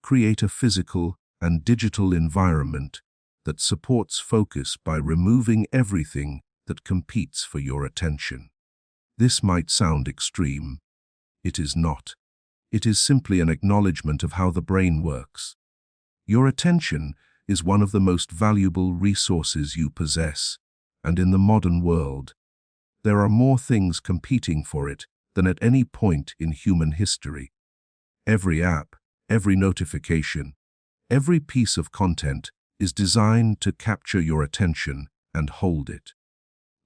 Create a physical and digital environment that supports focus by removing everything that competes for your attention. This might sound extreme. It is not. It is simply an acknowledgement of how the brain works. Your attention is one of the most valuable resources you possess, and in the modern world, there are more things competing for it than at any point in human history. Every app, every notification, every piece of content is designed to capture your attention and hold it.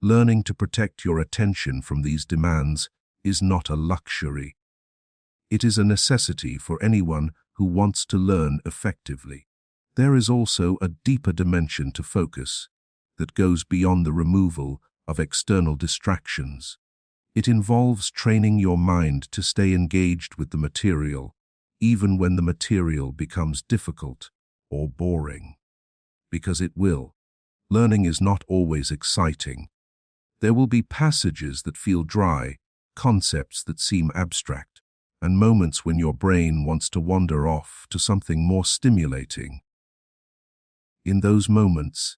Learning to protect your attention from these demands is not a luxury. It is a necessity for anyone who wants to learn effectively. There is also a deeper dimension to focus that goes beyond the removal of external distractions. It involves training your mind to stay engaged with the material, even when the material becomes difficult or boring. Because it will. Learning is not always exciting. There will be passages that feel dry, concepts that seem abstract, and moments when your brain wants to wander off to something more stimulating. In those moments,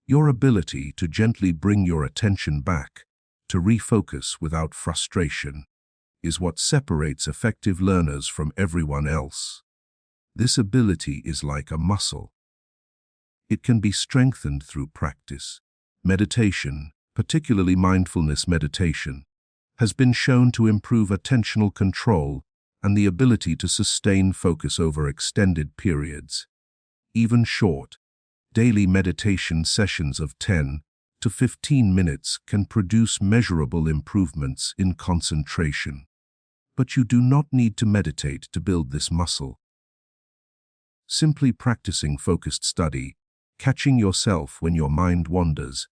your ability to gently bring your attention back, to refocus without frustration, is what separates effective learners from everyone else. This ability is like a muscle. It can be strengthened through practice. Meditation, particularly mindfulness meditation, has been shown to improve attentional control and the ability to sustain focus over extended periods. Even short, daily meditation sessions of 10 to 15 minutes can produce measurable improvements in concentration. But you do not need to meditate to build this muscle. Simply practicing focused study, catching yourself when your mind wanders,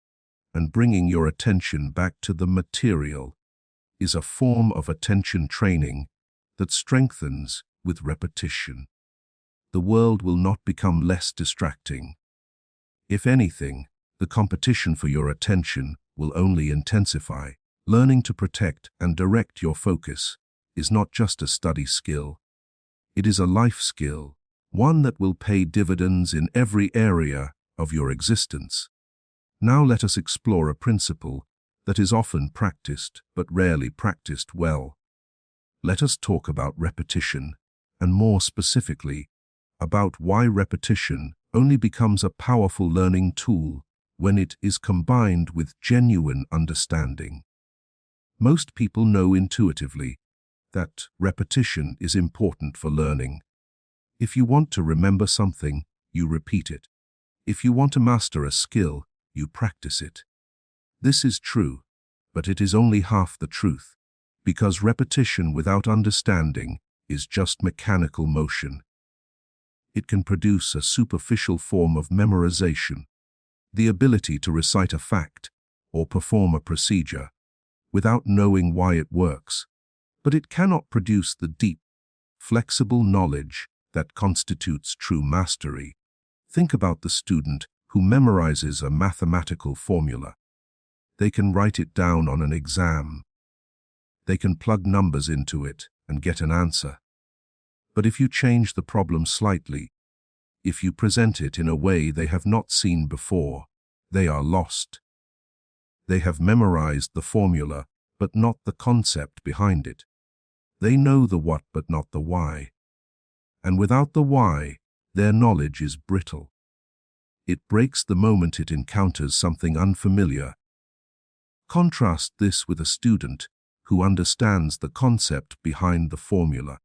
and bringing your attention back to the material is a form of attention training that strengthens with repetition. The world will not become less distracting. If anything, the competition for your attention will only intensify. Learning to protect and direct your focus is not just a study skill. It is a life skill, one that will pay dividends in every area of your existence. Now let us explore a principle that is often practiced but rarely practiced well. Let us talk about repetition, and more specifically, about why repetition only becomes a powerful learning tool when it is combined with genuine understanding. Most people know intuitively that repetition is important for learning. If you want to remember something, you repeat it. If you want to master a skill, you practice it. This is true, but it is only half the truth, because repetition without understanding is just mechanical motion. It can produce a superficial form of memorization, the ability to recite a fact or perform a procedure without knowing why it works, but it cannot produce the deep, flexible knowledge that constitutes true mastery. Think about the student who memorizes a mathematical formula. They can write it down on an exam. They can plug numbers into it and get an answer. But if you change the problem slightly, if you present it in a way they have not seen before, they are lost. They have memorized the formula, but not the concept behind it. They know the what but not the why. And without the why, their knowledge is brittle. It breaks the moment it encounters something unfamiliar. Contrast this with a student who understands the concept behind the formula,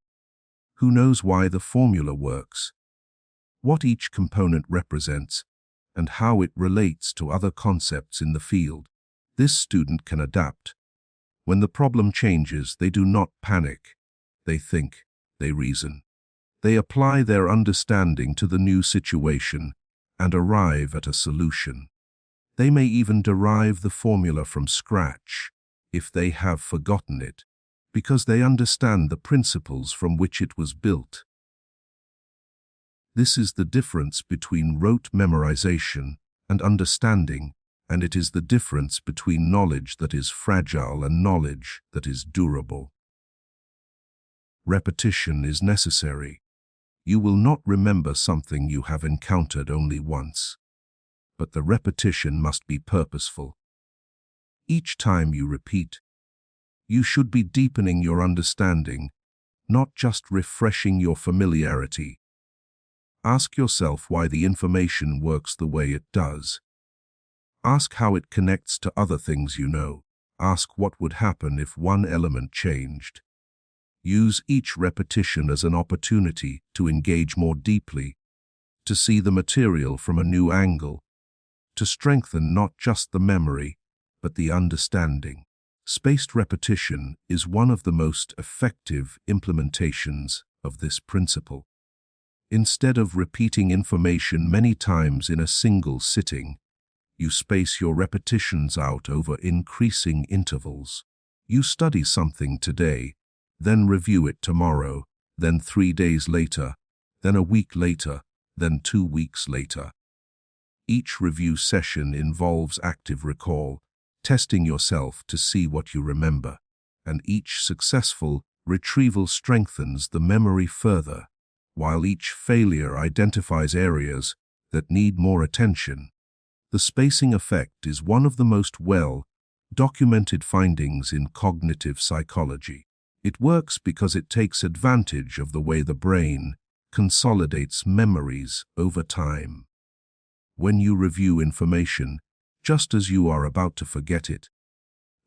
who knows why the formula works, what each component represents, and how it relates to other concepts in the field. This student can adapt. When the problem changes, they do not panic. They think, they reason. They apply their understanding to the new situation and arrive at a solution. They may even derive the formula from scratch if they have forgotten it, because they understand the principles from which it was built. This is the difference between rote memorization and understanding, and it is the difference between knowledge that is fragile and knowledge that is durable. Repetition is necessary. You will not remember something you have encountered only once, but the repetition must be purposeful. Each time you repeat, you should be deepening your understanding, not just refreshing your familiarity. Ask yourself why the information works the way it does. Ask how it connects to other things you know. Ask what would happen if one element changed. Use each repetition as an opportunity to engage more deeply, to see the material from a new angle, to strengthen not just the memory, but the understanding. Spaced repetition is one of the most effective implementations of this principle. Instead of repeating information many times in a single sitting, you space your repetitions out over increasing intervals. You study something today, then review it tomorrow, then 3 days later, then a week later, then 2 weeks later. Each review session involves active recall, testing yourself to see what you remember, and each successful retrieval strengthens the memory further, while each failure identifies areas that need more attention. The spacing effect is one of the most well-documented findings in cognitive psychology. It works because it takes advantage of the way the brain consolidates memories over time. When you review information, just as you are about to forget it,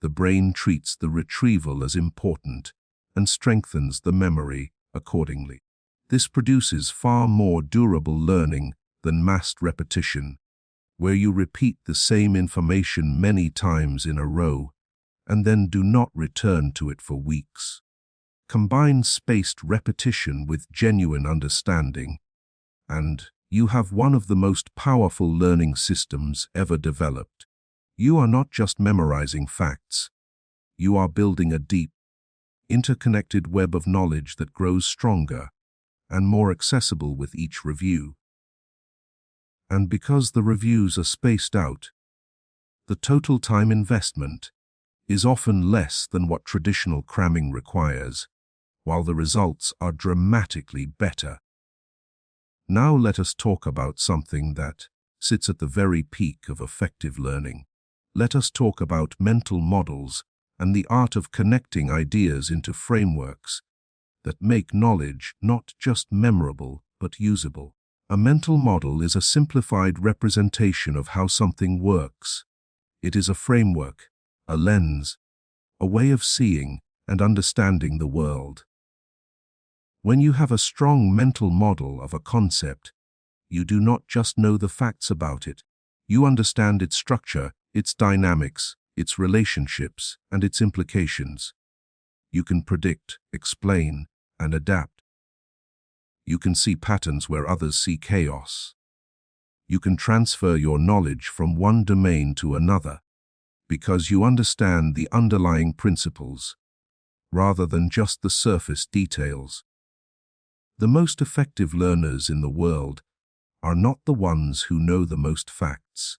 the brain treats the retrieval as important and strengthens the memory accordingly. This produces far more durable learning than massed repetition, where you repeat the same information many times in a row and then do not return to it for weeks. Combine spaced repetition with genuine understanding, and you have one of the most powerful learning systems ever developed. You are not just memorizing facts. You are building a deep, interconnected web of knowledge that grows stronger and more accessible with each review. And because the reviews are spaced out, the total time investment is often less than what traditional cramming requires, while the results are dramatically better. Now let us talk about something that sits at the very peak of effective learning. Let us talk about mental models and the art of connecting ideas into frameworks that make knowledge not just memorable but usable. A mental model is a simplified representation of how something works. It is a framework, a lens, a way of seeing and understanding the world. When you have a strong mental model of a concept, you do not just know the facts about it. You understand its structure, its dynamics, its relationships, and its implications. You can predict, explain, and adapt. You can see patterns where others see chaos. You can transfer your knowledge from one domain to another because you understand the underlying principles rather than just the surface details. The most effective learners in the world are not the ones who know the most facts.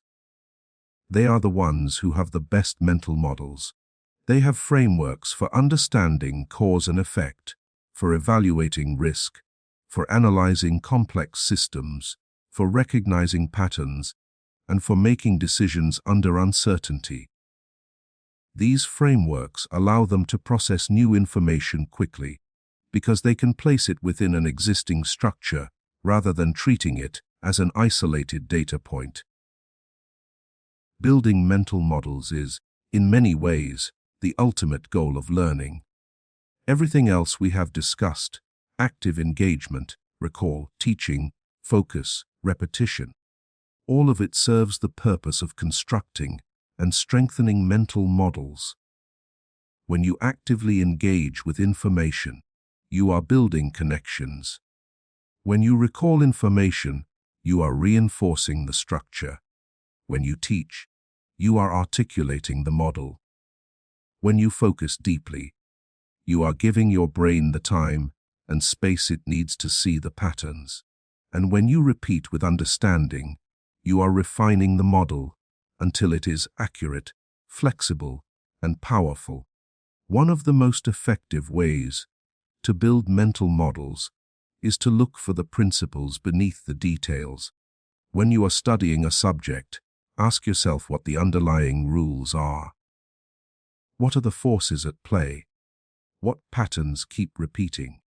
They are the ones who have the best mental models. They have frameworks for understanding cause and effect, for evaluating risk, for analyzing complex systems, for recognizing patterns, and for making decisions under uncertainty. These frameworks allow them to process new information quickly, because they can place it within an existing structure rather than treating it as an isolated data point. Building mental models is, in many ways, the ultimate goal of learning. Everything else we have discussed, active engagement, recall, teaching, focus, repetition, all of it serves the purpose of constructing and strengthening mental models. When you actively engage with information, you are building connections. When you recall information, you are reinforcing the structure. When you teach, you are articulating the model. When you focus deeply, you are giving your brain the time and space it needs to see the patterns. And when you repeat with understanding, you are refining the model until it is accurate, flexible, and powerful. One of the most effective ways to build mental models is to look for the principles beneath the details. When you are studying a subject, ask yourself what the underlying rules are. What are the forces at play? What patterns keep repeating?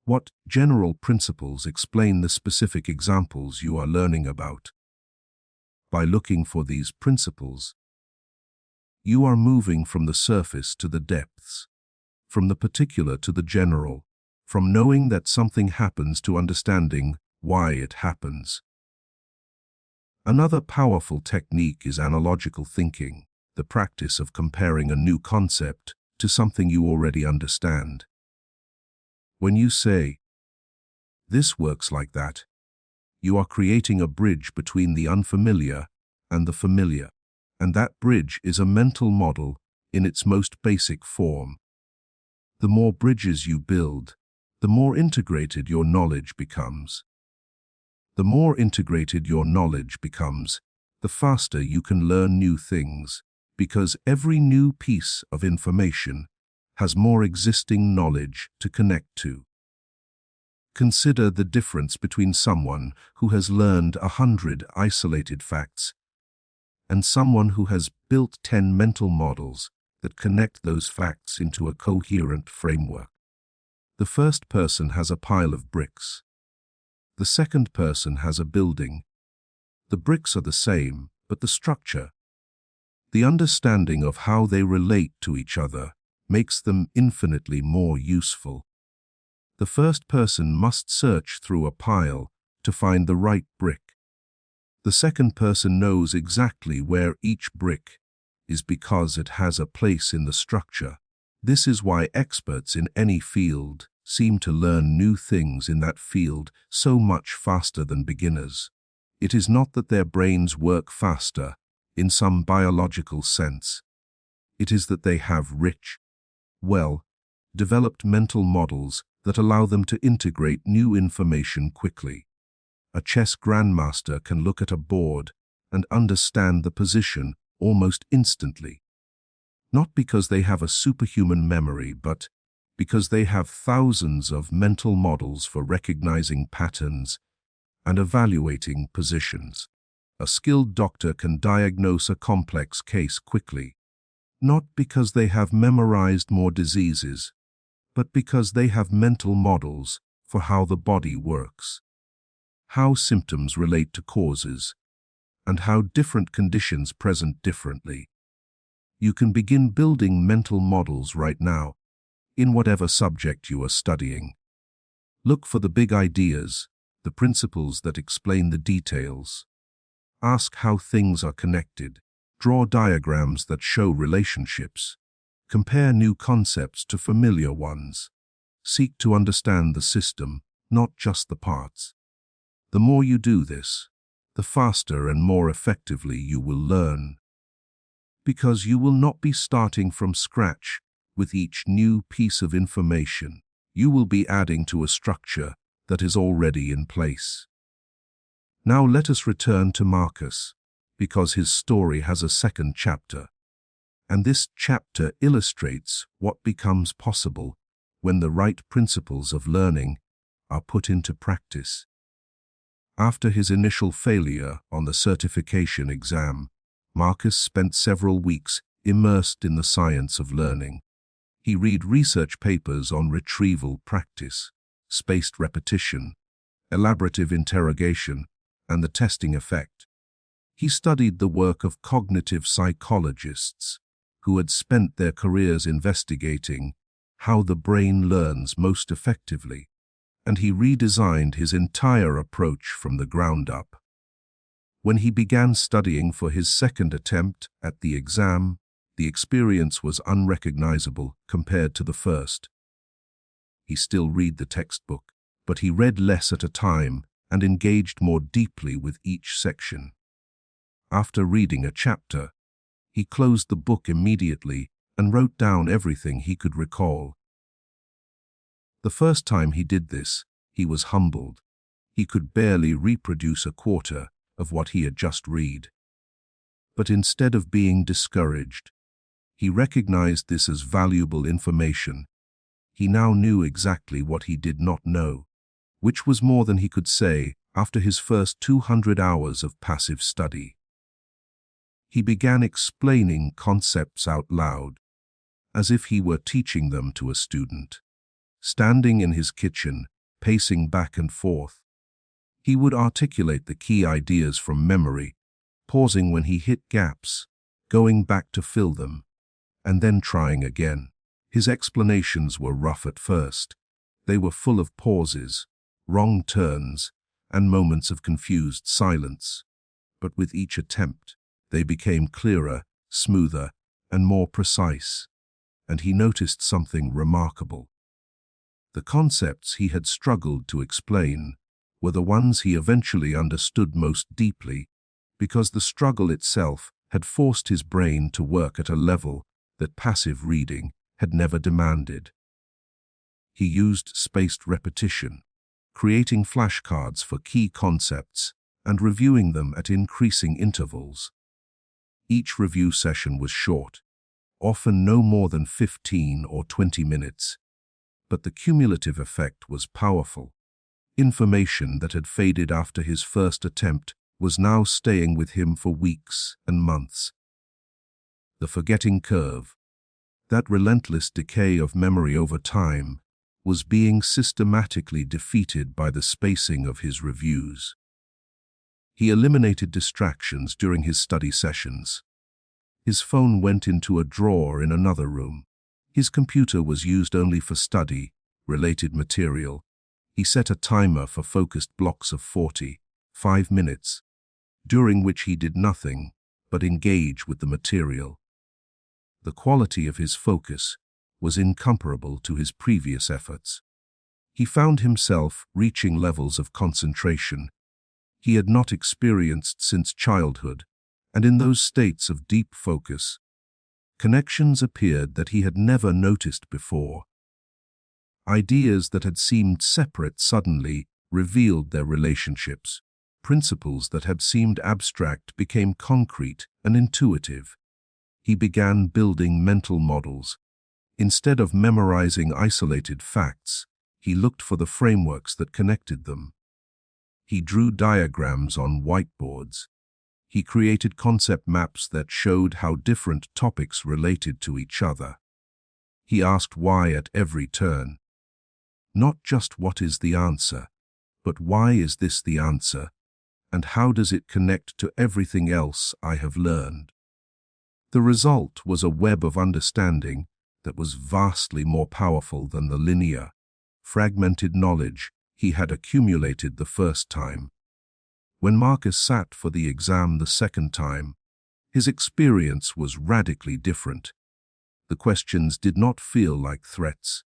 What general principles explain the specific examples you are learning about? By looking for these principles, You are moving from the surface to the depths, from the particular to the general, from knowing that something happens to understanding why it happens. Another powerful technique is analogical thinking, the practice of comparing a new concept to something you already understand. When you say, "This works like that," you are creating a bridge between the unfamiliar and the familiar, and that bridge is a mental model in its most basic form. The more bridges you build, the more integrated your knowledge becomes. The more integrated your knowledge becomes, the faster you can learn new things, because every new piece of information has more existing knowledge to connect to. Consider the difference between someone who has learned 100 isolated facts and someone who has built 10 mental models that connect those facts into a coherent framework. The first person has a pile of bricks. The second person has a building. The bricks are the same, but the structure, the understanding of how they relate to each other, makes them infinitely more useful. The first person must search through a pile to find the right brick. The second person knows exactly where each brick is because it has a place in the structure. This is why experts in any field seem to learn new things in that field so much faster than beginners. It is not that their brains work faster in some biological sense. It is that they have rich, well-developed mental models that allow them to integrate new information quickly. A chess grandmaster can look at a board and understand the position almost instantly, not because they have a superhuman memory, but because they have thousands of mental models for recognizing patterns and evaluating positions. A skilled doctor can diagnose a complex case quickly, not because they have memorized more diseases, but because they have mental models for how the body works, how symptoms relate to causes, and how different conditions present differently. You can begin building mental models right now, in whatever subject you are studying. Look for the big ideas, the principles that explain the details. Ask how things are connected. Draw diagrams that show relationships. Compare new concepts to familiar ones. Seek to understand the system, not just the parts. The more you do this, the faster and more effectively you will learn. Because you will not be starting from scratch with each new piece of information. You will be adding to a structure that is already in place. Now let us return to Marcus, because his story has a second chapter. And this chapter illustrates what becomes possible when the right principles of learning are put into practice. After his initial failure on the certification exam, Marcus spent several weeks immersed in the science of learning. He read research papers on retrieval practice, spaced repetition, elaborative interrogation, and the testing effect. He studied the work of cognitive psychologists who had spent their careers investigating how the brain learns most effectively, and he redesigned his entire approach from the ground up. When he began studying for his second attempt at the exam, the experience was unrecognizable compared to the first. He still read the textbook, but he read less at a time and engaged more deeply with each section. After reading a chapter, he closed the book immediately and wrote down everything he could recall. The first time he did this, he was humbled. He could barely reproduce a quarter of what he had just read. But instead of being discouraged, he recognized this as valuable information. He now knew exactly what he did not know, which was more than he could say after his first 200 hours of passive study. He began explaining concepts out loud, as if he were teaching them to a student. Standing in his kitchen, pacing back and forth, he would articulate the key ideas from memory, pausing when he hit gaps, going back to fill them, and then trying again. His explanations were rough at first. They were full of pauses, wrong turns, and moments of confused silence. But with each attempt, they became clearer, smoother, and more precise. And he noticed something remarkable. The concepts he had struggled to explain were the ones he eventually understood most deeply, because the struggle itself had forced his brain to work at a level that passive reading had never demanded. He used spaced repetition, creating flashcards for key concepts and reviewing them at increasing intervals. Each review session was short, often no more than 15 or 20 minutes, but the cumulative effect was powerful. Information that had faded after his first attempt was now staying with him for weeks and months. The forgetting curve, that relentless decay of memory over time, was being systematically defeated by the spacing of his reviews. He eliminated distractions during his study sessions. His phone went into a drawer in another room. His computer was used only for study-related material. He set a timer for focused blocks of 45 minutes, during which he did nothing but engage with the material. The quality of his focus was incomparable to his previous efforts. He found himself reaching levels of concentration he had not experienced since childhood, and in those states of deep focus, connections appeared that he had never noticed before. Ideas that had seemed separate suddenly revealed their relationships. Principles that had seemed abstract became concrete and intuitive. He began building mental models. Instead of memorizing isolated facts, he looked for the frameworks that connected them. He drew diagrams on whiteboards. He created concept maps that showed how different topics related to each other. He asked why at every turn. Not just what is the answer, but why is this the answer, and how does it connect to everything else I have learned? The result was a web of understanding that was vastly more powerful than the linear, fragmented knowledge he had accumulated the first time. When Marcus sat for the exam the second time, his experience was radically different. The questions did not feel like threats.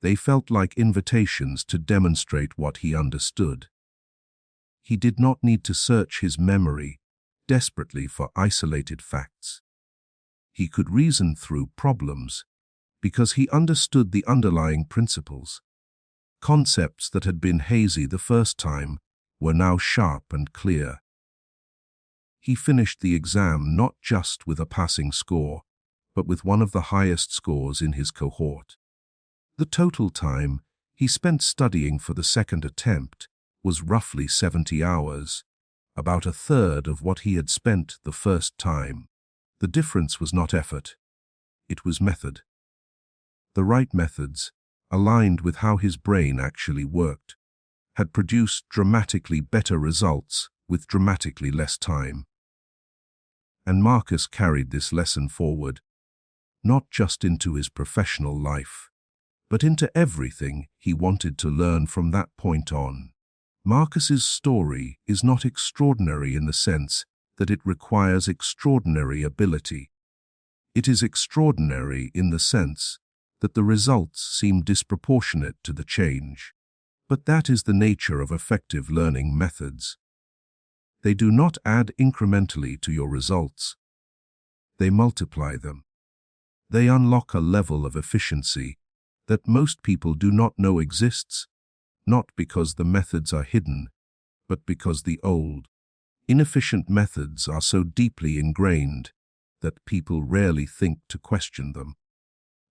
They felt like invitations to demonstrate what he understood. He did not need to search his memory desperately for isolated facts. He could reason through problems because he understood the underlying principles. Concepts that had been hazy the first time were now sharp and clear. He finished the exam not just with a passing score, but with one of the highest scores in his cohort. The total time he spent studying for the second attempt was roughly 70 hours, about a third of what he had spent the first time. The difference was not effort, it was method. The right methods, aligned with how his brain actually worked, had produced dramatically better results with dramatically less time. And Marcus carried this lesson forward, not just into his professional life, but into everything he wanted to learn from that point on. Marcus's story is not extraordinary in the sense that it requires extraordinary ability. It is extraordinary in the sense that the results seem disproportionate to the change. But that is the nature of effective learning methods. They do not add incrementally to your results. They multiply them. They unlock a level of efficiency that most people do not know exists, not because the methods are hidden, but because the old, inefficient methods are so deeply ingrained that people rarely think to question them.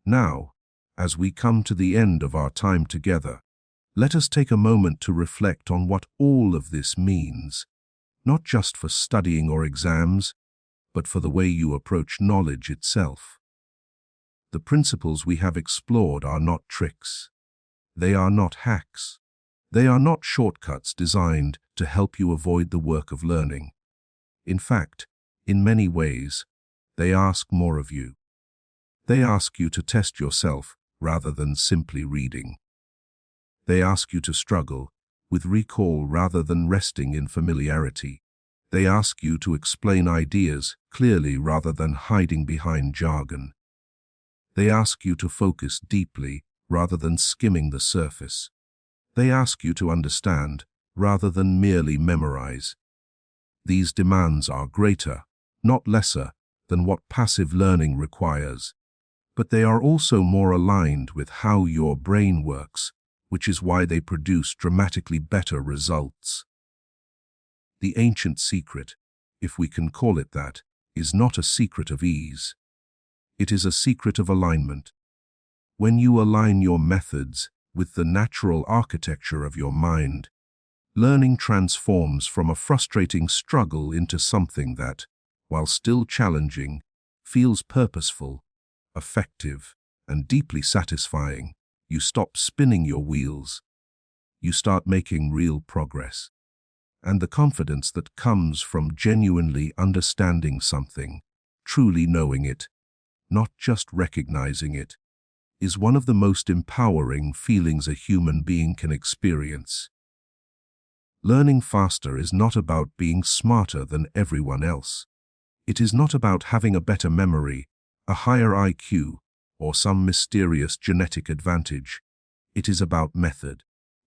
Now, as we come to the end of our time together, let us take a moment to reflect on what all of this means, not just for studying or exams, but for the way you approach knowledge itself. The principles we have explored are not tricks. They are not hacks. They are not shortcuts designed to help you avoid the work of learning. In fact, in many ways, They ask more of you. They ask you to test yourself rather than simply reading. They ask you to struggle with recall rather than resting in familiarity. They ask you to explain ideas clearly rather than hiding behind jargon. They ask you to focus deeply rather than skimming the surface. They ask you to understand rather than merely memorize. These demands are greater, not lesser, than what passive learning requires. But they are also more aligned with how your brain works, which is why they produce dramatically better results. The ancient secret, if we can call it that, is not a secret of ease. It is a secret of alignment. When you align your methods with the natural architecture of your mind, learning transforms from a frustrating struggle into something that, while still challenging, feels purposeful, effective, and deeply satisfying. You stop spinning your wheels. You start making real progress. And the confidence that comes from genuinely understanding something, truly knowing it, not just recognizing it, is one of the most empowering feelings a human being can experience. Learning faster is not about being smarter than everyone else. It is not about having a better memory, a higher IQ, or some mysterious genetic advantage. It is about method.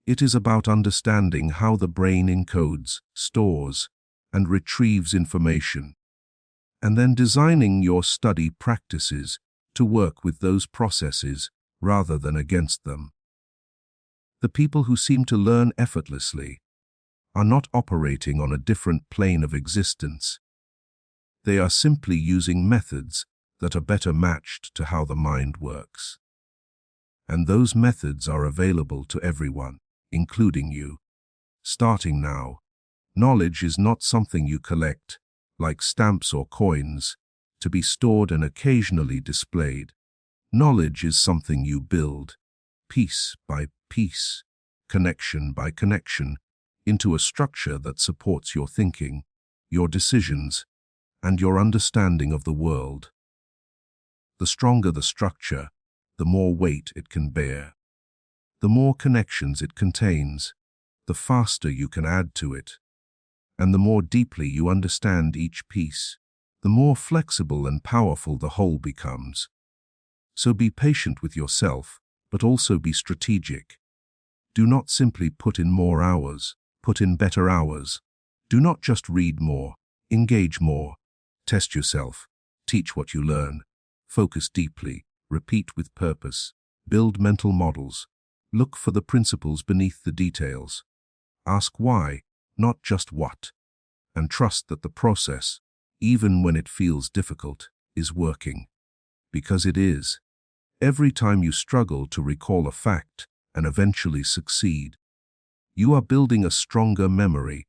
It is about understanding how the brain encodes, stores, and retrieves information, and then designing your study practices to work with those processes rather than against them. The people who seem to learn effortlessly are not operating on a different plane of existence. They are simply using methods that are better matched to how the mind works. And those methods are available to everyone, including you. Starting now, knowledge is not something you collect, like stamps or coins, to be stored and occasionally displayed. Knowledge is something you build, piece by piece, connection by connection, into a structure that supports your thinking, your decisions, and your understanding of the world. The stronger the structure, the more weight it can bear. The more connections it contains, the faster you can add to it. And the more deeply you understand each piece, the more flexible and powerful the whole becomes. So be patient with yourself, but also be strategic. Do not simply put in more hours, put in better hours. Do not just read more, engage more. Test yourself, teach what you learn, focus deeply, repeat with purpose, build mental models, look for the principles beneath the details. Ask why, not just what, and trust that the process, even when it feels difficult, is working. Because it is. Every time you struggle to recall a fact and eventually succeed, you are building a stronger memory.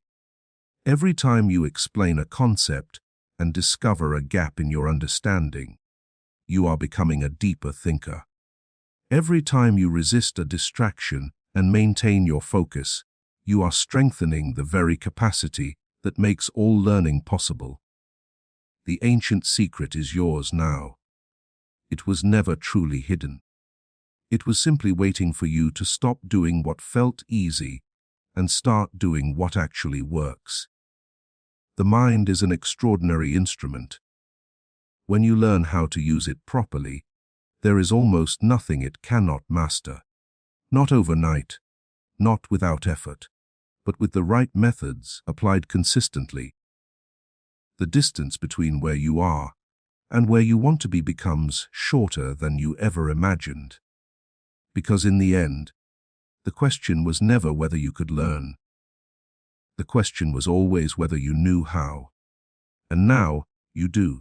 Every time you explain a concept and discover a gap in your understanding, you are becoming a deeper thinker. Every time you resist a distraction and maintain your focus, you are strengthening the very capacity that makes all learning possible. The ancient secret is yours now. It was never truly hidden. It was simply waiting for you to stop doing what felt easy and start doing what actually works. The mind is an extraordinary instrument. When you learn how to use it properly, there is almost nothing it cannot master. Not overnight, not without effort, but with the right methods applied consistently. The distance between where you are and where you want to be becomes shorter than you ever imagined. Because in the end, the question was never whether you could learn. The question was always whether you knew how. And now, you do.